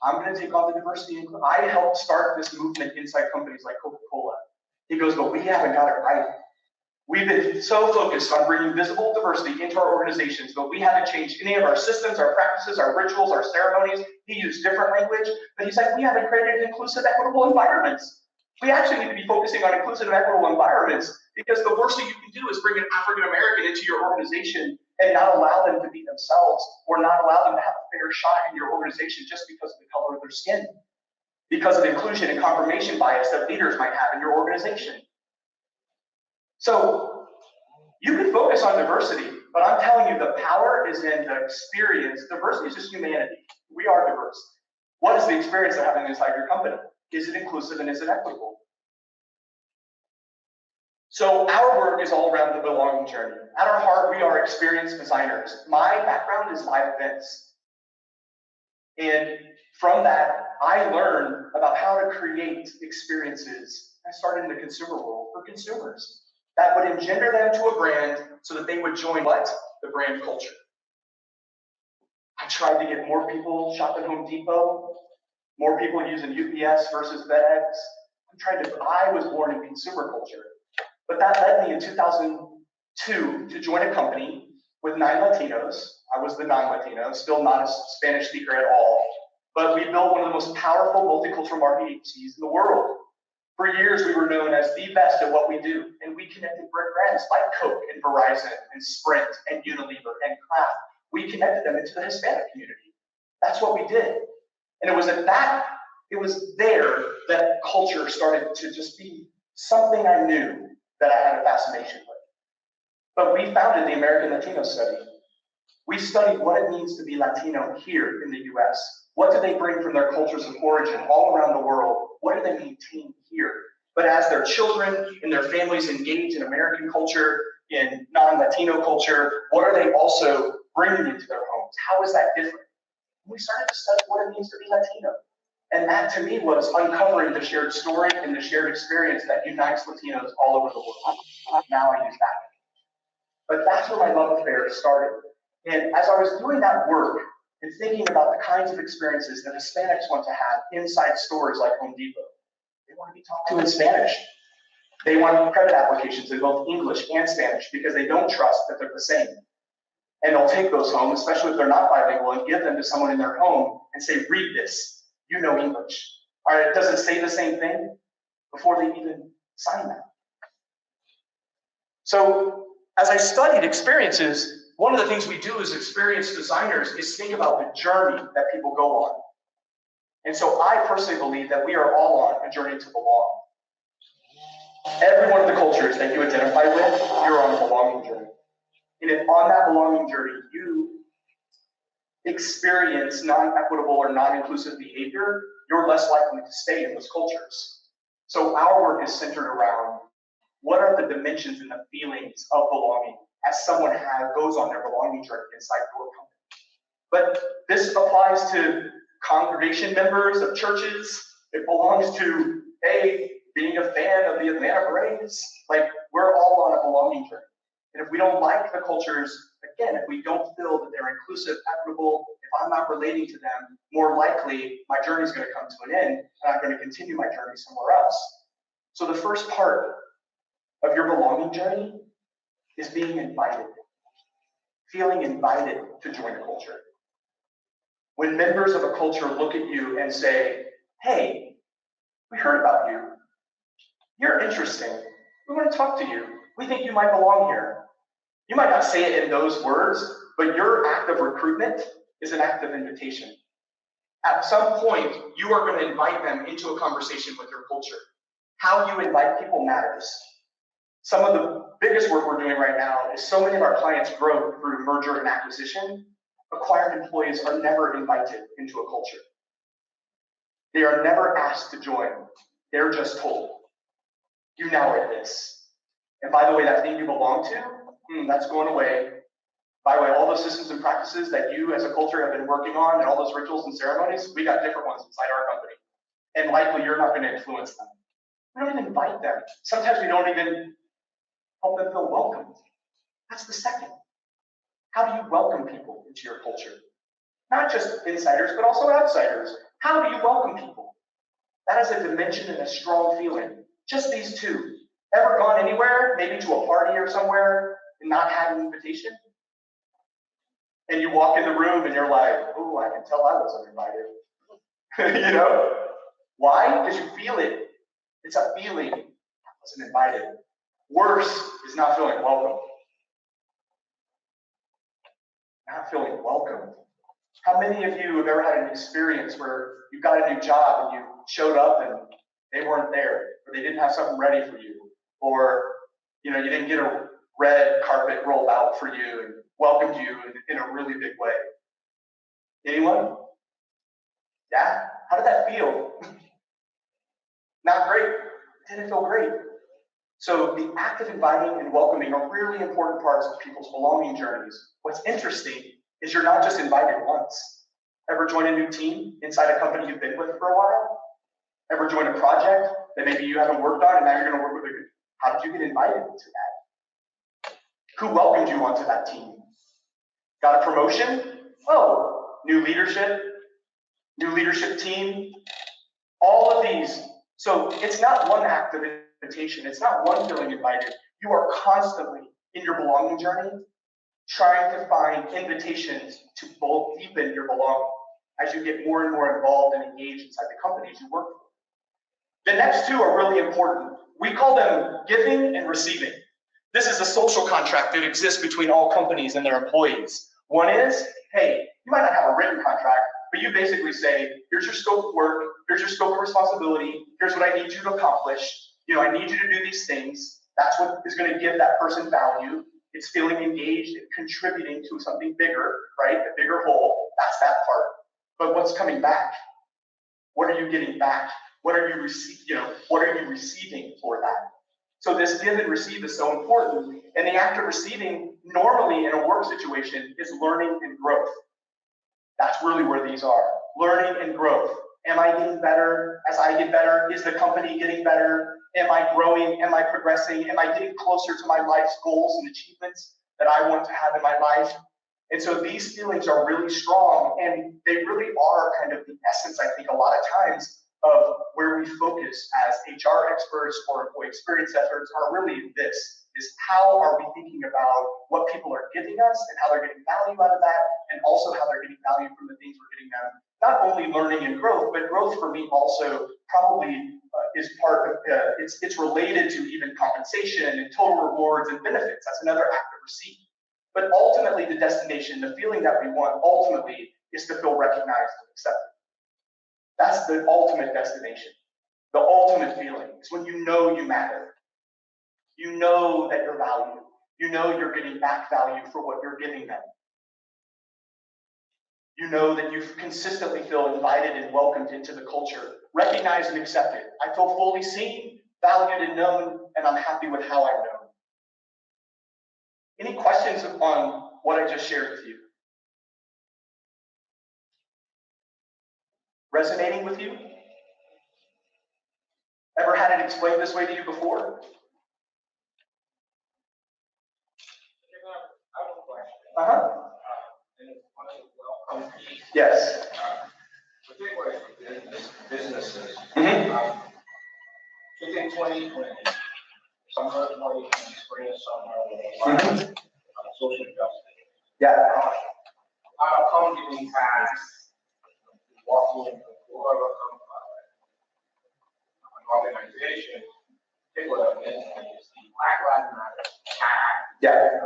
I'm going to take on the diversity. I helped start this movement inside companies like Coca-Cola. He goes, but we haven't got it right. We've been so focused on bringing visible diversity into our organizations, but we haven't changed any of our systems, our practices, our rituals, our ceremonies. He used different language, but he's like, we haven't created inclusive, equitable environments. We actually need to be focusing on inclusive and equitable environments because the worst thing you can do is bring an African American into your organization and not allow them to be themselves or not allow them to have a fair shot in your organization just because of the color of their skin, because of inclusion and confirmation bias that leaders might have in your organization. So you can focus on diversity, but I'm telling you, the power is in the experience. Diversity is just humanity. We are diverse. What is the experience they're having inside your company? Is it inclusive and is it equitable? So our work is all around the belonging journey. At our heart, we are experienced designers. My background is live events. And from that, I learned about how to create experiences. I started in the consumer world for consumers that would engender them to a brand so that they would join what? The brand culture. I tried to get more people shopping Home Depot, more people using UPS versus FedEx. I was born in consumer culture. But that led me in 2002 to join a company with 9 Latinos. I was the non-Latino, still not a Spanish speaker at all. But we built one of the most powerful multicultural marketing agencies in the world. For years, we were known as the best at what we do. And we connected brands like Coke and Verizon and Sprint and Unilever and Kraft. We connected them into the Hispanic community. That's what we did. And it was there that culture started to just be something I knew that I had a fascination with. But we founded the American Latino Study. We studied what it means to be Latino here in the US. What do they bring from their cultures of origin all around the world? What do they maintain here? But as their children and their families engage in American culture, in non-Latino culture, what are they also bringing into their homes? How is that different? And we started to study what it means to be Latino. And that to me was uncovering the shared story and the shared experience that unites Latinos all over the world. Now I use that. But that's where my love affair started. And as I was doing that work and thinking about the kinds of experiences that Hispanics want to have inside stores like Home Depot, they want to be talked to in Spanish. They want credit applications in both English and Spanish because they don't trust that they're the same. And they'll take those home, especially if they're not bilingual, and give them to someone in their home and say, read this, you know English. All right, does it say the same thing before they even sign that? So as I studied experiences, one of the things we do as experienced designers is think about the journey that people go on. And so I personally believe that we are all on a journey to belong. Every one of the cultures that you identify with, you're on a belonging journey. And if on that belonging journey you experience non-equitable or non-inclusive behavior, you're less likely to stay in those cultures. So our work is centered around what are the dimensions and the feelings of belonging as someone goes on their belonging journey inside your company. But this applies to congregation members of churches. It belongs to, being a fan of the Atlanta Braves. Like, we're all on a belonging journey. And if we don't like the cultures, again, if we don't feel that they're inclusive, equitable, if I'm not relating to them, more likely my journey is going to come to an end and I'm going to continue my journey somewhere else. So the first part of your belonging journey is being invited, feeling invited to join a culture. When members of a culture look at you and say, hey, we heard about you. You're interesting. We want to talk to you. We think you might belong here. You might not say it in those words, but your act of recruitment is an act of invitation. At some point, you are going to invite them into a conversation with your culture. How you invite people matters. Some of the biggest work we're doing right now is so many of our clients grow through merger and acquisition. Acquired employees are never invited into a culture. They are never asked to join. They're just told, you now are this. And by the way, that thing you belong to, that's going away. By the way, all those systems and practices that you as a culture have been working on and all those rituals and ceremonies, we got different ones inside our company. And likely you're not going to influence them. We don't even invite them. Sometimes we don't even help them feel welcomed. That's the second. How do you welcome people into your culture? Not just insiders, but also outsiders. How do you welcome people? That is a dimension and a strong feeling. Just these two. Ever gone anywhere, maybe to a party or somewhere, and not had an invitation? And you walk in the room and you're like, oh, I can tell I wasn't invited. You know? Why? Because you feel it. It's a feeling. I wasn't invited. Worse is not feeling welcome. Not feeling welcome. How many of you have ever had an experience where you got a new job and you showed up and they weren't there, or they didn't have something ready for you, or you didn't get a red carpet rolled out for you and welcomed you in a really big way? Anyone? Yeah? How did that feel? Not great. Didn't feel great. So the act of inviting and welcoming are really important parts of people's belonging journeys. What's interesting is you're not just invited once. Ever join a new team inside a company you've been with for a while? Ever join a project that maybe you haven't worked on and now you're going to work with a group? How did you get invited to that? Who welcomed you onto that team? Got a promotion? Oh, new leadership team. All of these So it's not one act of invitation. It's not one feeling invited. You are constantly in your belonging journey trying to find invitations to both deepen your belonging as you get more and more involved and engaged inside the companies you work for. The next two are really important. We call them giving and receiving. This is a social contract that exists between all companies and their employees. One is, hey, you might not have a written contract, but you basically say, here's your scope of work, here's your scope of responsibility, here's what I need you to accomplish. I need you to do these things. That's what is going to give that person value. It's feeling engaged and contributing to something bigger, right? A bigger whole. That's that part. But what's coming back? What are you getting back? What are you receiving for that? So this give and receive is so important. And the act of receiving normally in a work situation is learning and growth. That's really where these are. Learning and growth. Am I getting better as I get better? Is the company getting better? Am I growing? Am I progressing? Am I getting closer to my life's goals and achievements that I want to have in my life? And so these feelings are really strong, and they really are kind of the essence, I think, a lot of times of where we focus as HR experts or employee experience experts are really this, is how are we thinking about what people are giving us and how they're getting value out of that, and also how they're getting value from the things we're getting them. Not only learning and growth, but growth for me also probably is part of, it's related to even compensation and total rewards and benefits. That's another act of receipt. But ultimately the destination, the feeling that we want ultimately is to feel recognized and accepted. That's the ultimate destination. The ultimate feeling is when you know you matter. You know that you're valued. You know you're getting back value for what you're giving them. You know that you consistently feel invited and welcomed into the culture, recognized and accepted. I feel fully seen, valued and known, and I'm happy with how I'm known. Any questions on what I just shared with you? Resonating with you? Ever had it explained this way to you before? I have a question. And it's one of the welcome piece. Yes. Particularly for businesses. Mm-hmm. Within 2020, summer of 2020, spring of summer, social justice. Yeah. Our company has walking into whoever comes an organization, particularly is the Black Lives Matter tag. Yeah.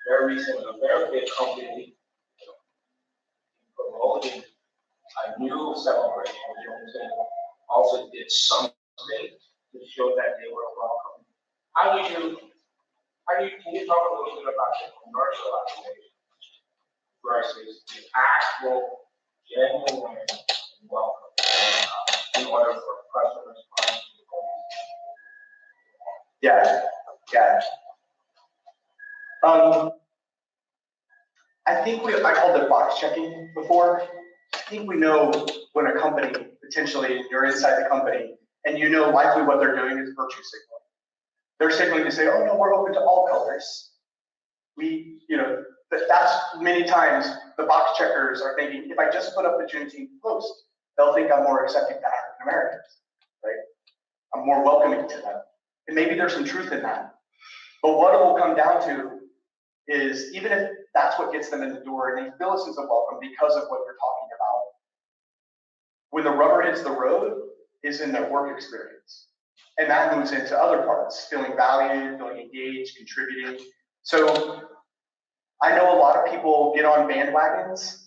Very recent, a very big company promoting a new celebration, also did something to show that they were welcome. Can you talk a little bit about the commercialization versus the actual genuine welcome in order for customers to Yeah. I think I called it box checking before. I think we know when a company, potentially you're inside the company, and you know likely what they're doing is virtue signaling. They're signaling to say, oh no, we're open to all colors. That's many times the box checkers are thinking, if I just put up the Juneteenth post, they'll think I'm more accepting to African Americans, right? I'm more welcoming to them. And maybe there's some truth in that. But what it will come down to is, even if that's what gets them in the door and they feel a sense of welcome because of what you're talking about, when the rubber hits the road is in their work experience. And that moves into other parts, feeling valued, feeling engaged, contributing. So I know a lot of people get on bandwagons.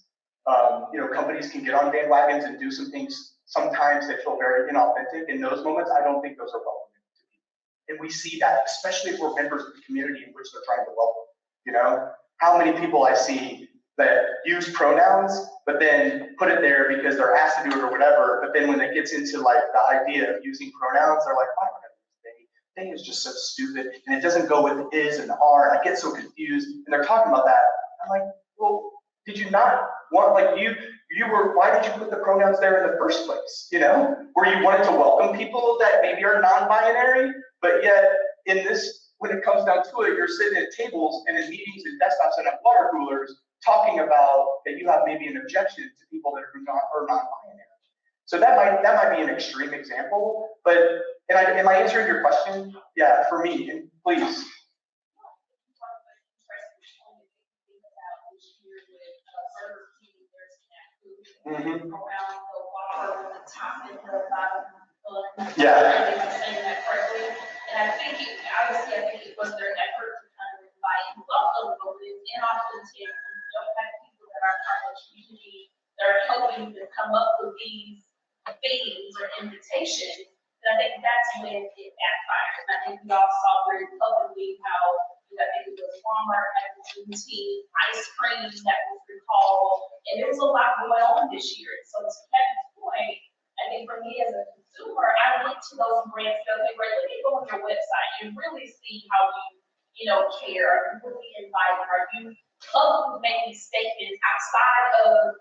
Companies can get on bandwagons and do some things sometimes that feel very inauthentic. In those moments, I don't think those are welcoming to people. And we see that, especially if we're members of the community in which they're trying to welcome. How many people I see that use pronouns, but then put it there because they're asked to do it or whatever, but then when it gets into like the idea of using pronouns, they're like, why am I gonna use thing? Thing is just so stupid, and it doesn't go with is and are, and I get so confused, and they're talking about that. I'm like, well, did you not want, why did you put the pronouns there in the first place? Where you wanted to welcome people that maybe are non-binary, but yet in this, when it comes down to it, you're sitting at tables and in meetings and desktops and at water coolers talking about that you have maybe an objection to people that are non-binary. So that might be an extreme example, but am I answering your question? Yeah, for me, and please. Mm-hmm. Around the water, the top and the bottom. Yeah. I think I'm saying that correctly. And I think it was their effort to kind of invite and welcome those inauthentic, don't have people that are part of the community that are helping to come up with these themes or invitations. And I think that's when it backfired. And I think we all saw very publicly how, I think it was Walmart had the Juneteenth ice cream that was recalled. And there was a lot going on this year. So to Kevin's point, I think for me as a consumer, I look to those brands and go, hey, Ray, let me go on your website and really see how you care. Are you really inviting? Are you publicly making statements outside of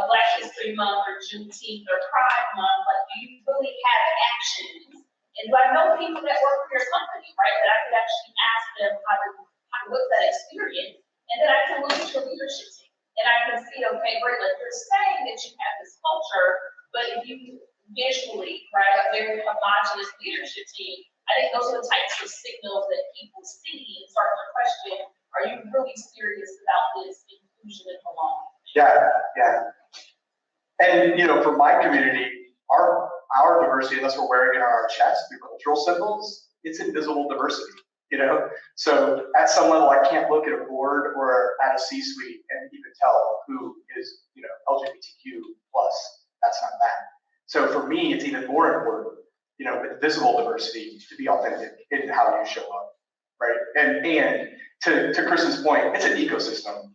Black History Month or Juneteenth or Pride Month? Like, do you really have actions? And do I know people that work for your company, right? That I could actually ask them what's that experience? And then I can look at your leadership team and I can see, okay, great, like you're saying that you have this culture, but if you visually, right, a very homogenous leadership team, I think those are the types of signals that people see and start to question, are you really serious about this inclusion and belonging? Yeah. And for my community, our diversity, unless we're wearing it on our chest through cultural symbols, it's invisible diversity. So at some level, I can't look at a board or at a C-suite and even tell who is LGBTQ plus. That's not that. So for me, it's even more important, with visible diversity, to be authentic in how you show up, right? And to Kristen's point, it's an ecosystem.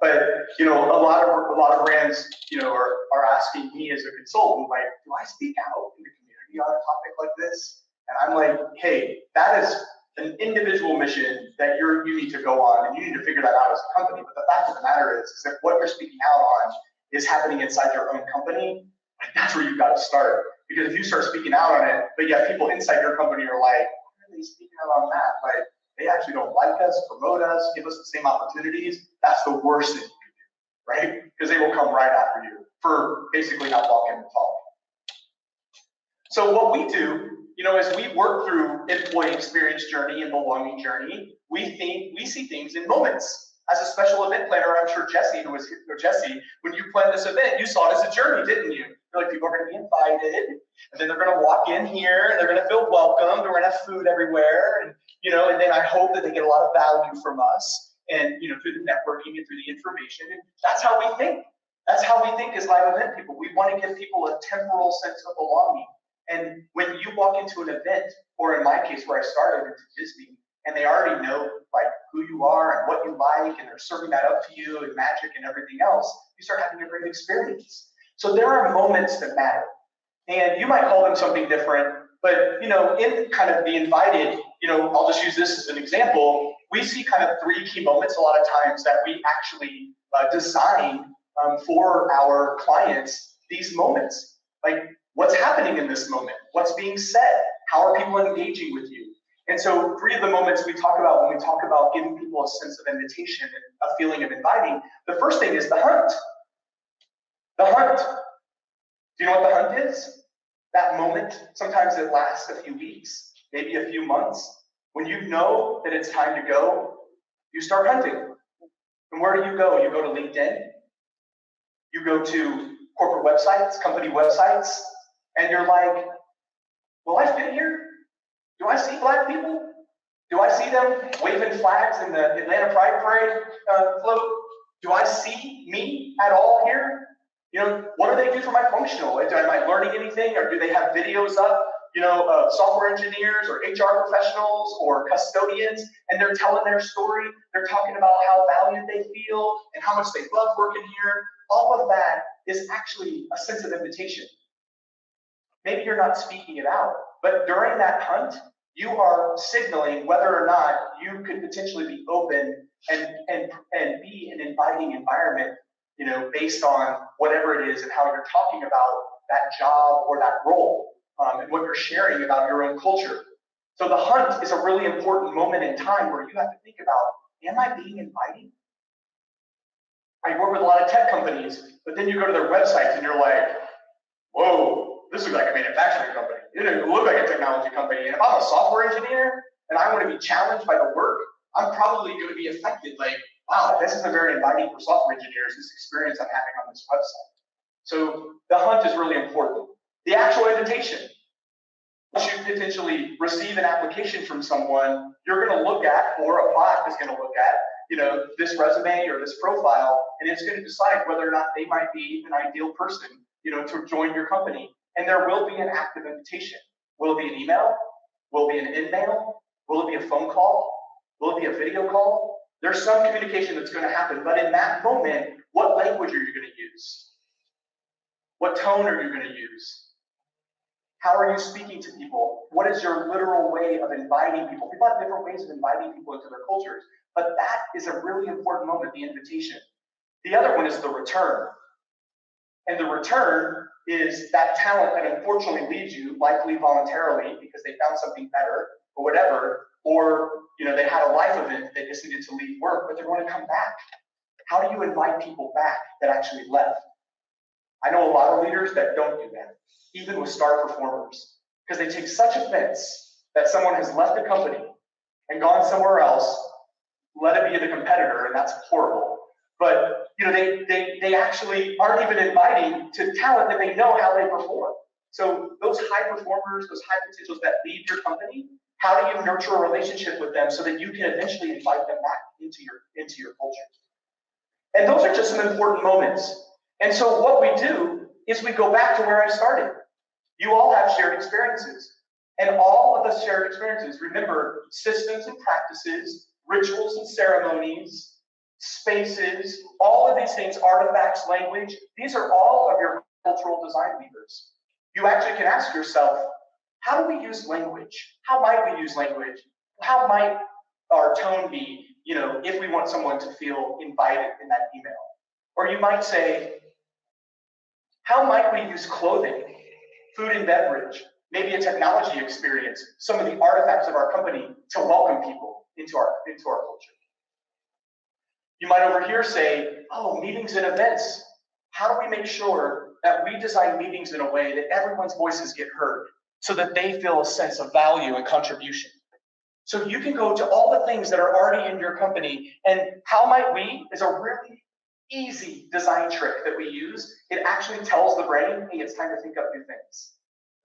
But a lot of brands, are asking me as a consultant, like, do I speak out in the community on a topic like this? And I'm like, hey, that is an individual mission that you need to go on, and you need to figure that out as a company. But the fact of the matter is that what you're speaking out on is happening inside your own company. Like, that's where you've got to start. Because if you start speaking out on it, but yet people inside your company are like, why are they speaking out on that? Like, they actually don't like us, promote us, give us the same opportunities. That's the worst thing you can do, right? Because they will come right after you for basically not walking the talk. So what we do, as we work through employee experience journey and belonging journey, we see things in moments. As a special event planner, I'm sure Jesse, when you planned this event, you saw it as a journey, didn't you? You're like, people are going to be invited, and then they're going to walk in here, and they're going to feel welcomed. We're going to have food everywhere, and then I hope that they get a lot of value from us, and through the networking and through the information. And that's how we think. That's how we think as live event people. We want to give people a temporal sense of belonging. And when you walk into an event, or in my case, where I started into Disney, and they already know like who you are and what you like, and they're serving that up to you and magic and everything else, you start having a great experience. So there are moments that matter. And you might call them something different, but in kind of the invited, I'll just use this as an example. We see kind of 3 key moments a lot of times that we actually design for our clients, these moments. Like, what's happening in this moment? What's being said? How are people engaging with you? And so 3 of the moments we talk about when we talk about giving people a sense of invitation and a feeling of inviting, the first thing is the hunt. The hunt. Do you know what the hunt is? That moment, sometimes it lasts a few weeks, maybe a few months. When you know that it's time to go, you start hunting. And where do? You go to LinkedIn. You go to corporate websites, company websites, and you're like, will I fit here? Do I see Black people? Do I see them waving flags in the Atlanta Pride Parade float? Do I see me at all here? What do they do for my functional? Am I learning anything, or do they have videos up, of software engineers or HR professionals or custodians, and they're telling their story? They're talking about how valued they feel and how much they love working here. All of that is actually a sense of invitation. Maybe you're not speaking it out, but during that hunt, you are signaling whether or not you could potentially be open and be an inviting environment, based on whatever it is and how you're talking about that job or that role, and what you're sharing about your own culture. So the hunt is a really important moment in time where you have to think about, am I being inviting? I work with a lot of tech companies, but then you go to their websites and you're like, whoa, this looks like a manufacturing company. It doesn't look like a technology company. And if I'm a software engineer and I want to be challenged by the work, I'm probably going to be affected. Like, wow, this isn't very inviting for software engineers, this experience I'm having on this website. So the hunt is really important. The actual invitation. Once you potentially receive an application from someone, you're going to look at, or a bot is going to look at, this resume or this profile, and it's going to decide whether or not they might be an ideal person, to join your company. And there will be an active invitation. Will it be an email? Will it be an in-mail? Will it be a phone call? Will it be a video call? There's some communication that's going to happen, but in that moment, what language are you going to use? What tone are you going to use? How are you speaking to people? What is your literal way of inviting people? People have different ways of inviting people into their cultures, but that is a really important moment, the invitation. The other one is the return. And the return is that talent that unfortunately leaves you, likely voluntarily, because they found something better or whatever, or they had a life event, they just needed to leave work, but they're going to come back. How do you invite people back that actually left? I know a lot of leaders that don't do that, even with star performers, because they take such offense that someone has left the company and gone somewhere else, let it be the competitor, and that's horrible. But they actually aren't even inviting to talent that they know how they perform. So those high performers, those high potentials that leave your company, how do you nurture a relationship with them so that you can eventually invite them back into your culture? And those are just some important moments. And so what we do is we go back to where I started. You all have shared experiences. And all of the shared experiences, remember, systems and practices, rituals and ceremonies, spaces, all of these things, artifacts, language, these are all of your cultural design levers. You actually can ask yourself, how do we use language? How might we use language? How might our tone be, if we want someone to feel invited in that email? Or you might say, how might we use clothing, food and beverage, maybe a technology experience, some of the artifacts of our company to welcome people into our culture? You might over here say, oh, meetings and events. How do we make sure that we design meetings in a way that everyone's voices get heard so that they feel a sense of value and contribution? So you can go to all the things that are already in your company, and how might we is a really easy design trick that we use. It actually tells the brain, hey, it's time to think up new things.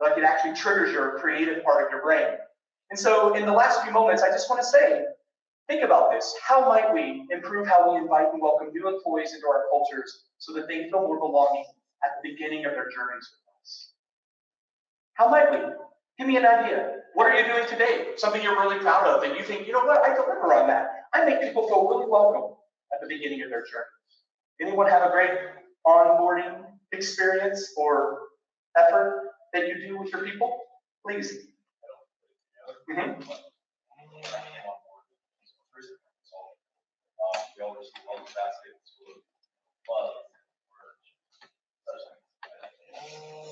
Like, it actually triggers your creative part of your brain. And so in the last few moments, I just want to say, think about this. How might we improve how we invite and welcome new employees into our cultures so that they feel more belonging at the beginning of their journeys with us? How might we? Give me an idea. What are you doing today? Something you're really proud of that you think, you know what, I deliver on that. I make people feel really welcome at the beginning of their journey. Anyone have a great onboarding experience or effort that you do with your people? Please. Mm-hmm. We all receive all the baskets full of love.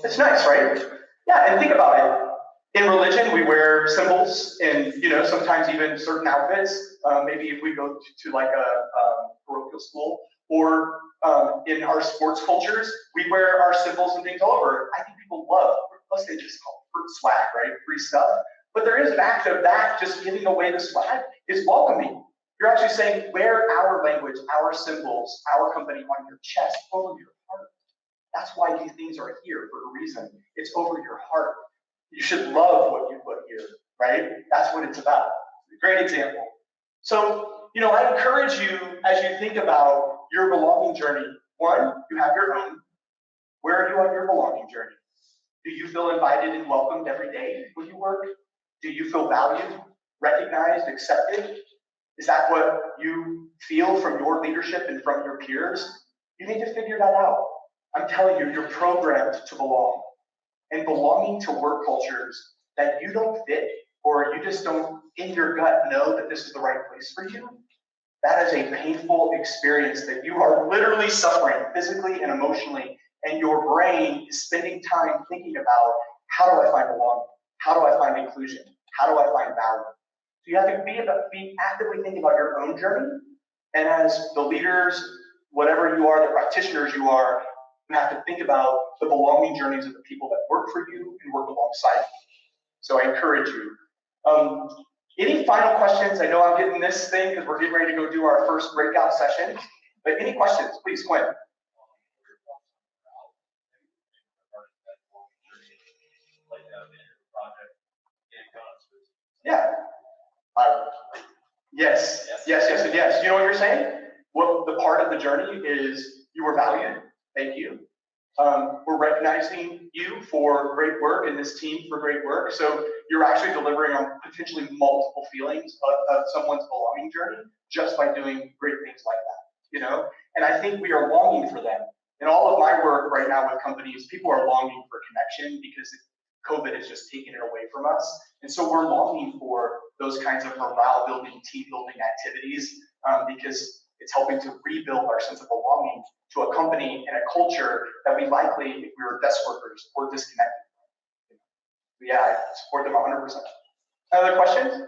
It's nice, right? Yeah, and think about it. In religion, we wear symbols and, sometimes even certain outfits. Maybe if we go to like a parochial school, or in our sports cultures, we wear our symbols and things all over. I think people love, plus they just call it swag, right? Free stuff. But there is an act of that, just giving away the swag is welcoming. You're actually saying, wear our language, our symbols, our company on your chest, over your heart. That's why these things are here for a reason. It's over your heart. You should love what you put here, right? That's what it's about. Great example. So, I encourage you as you think about your belonging journey. One, you have your own. Where are you on your belonging journey? Do you feel invited and welcomed every day when you work? Do you feel valued, recognized, accepted? Is that what you feel from your leadership and from your peers? You need to figure that out. I'm telling you, you're programmed to belong. And belonging to work cultures that you don't fit, or you just don't, in your gut, know that this is the right place for you, that is a painful experience that you are literally suffering physically and emotionally, and your brain is spending time thinking about, how do I find belonging? How do I find inclusion? How do I find value? So you have to be actively thinking about your own journey, and as the leaders, whatever you are, the practitioners you are, and have to think about the belonging journeys of the people that work for you and work alongside you. So I encourage you. Any final questions? I know I'm getting this thing because we're getting ready to go do our first breakout session. But any questions, please, Quinn. Yeah. Yes, and yes. You know what you're saying? Well, the part of the journey is you were valued. Thank you. We're recognizing you for great work and this team for great work. So you're actually delivering on potentially multiple feelings of someone's belonging journey just by doing great things like that, you know? And I think we are longing for them. In all of my work right now with companies, people are longing for connection because COVID has just taken it away from us. And so we're longing for those kinds of morale building, team building activities because it's helping to rebuild our sense of belonging to a company and a culture that we likely, if we were desk workers, were disconnected from. Yeah, I support them 100%. Other questions?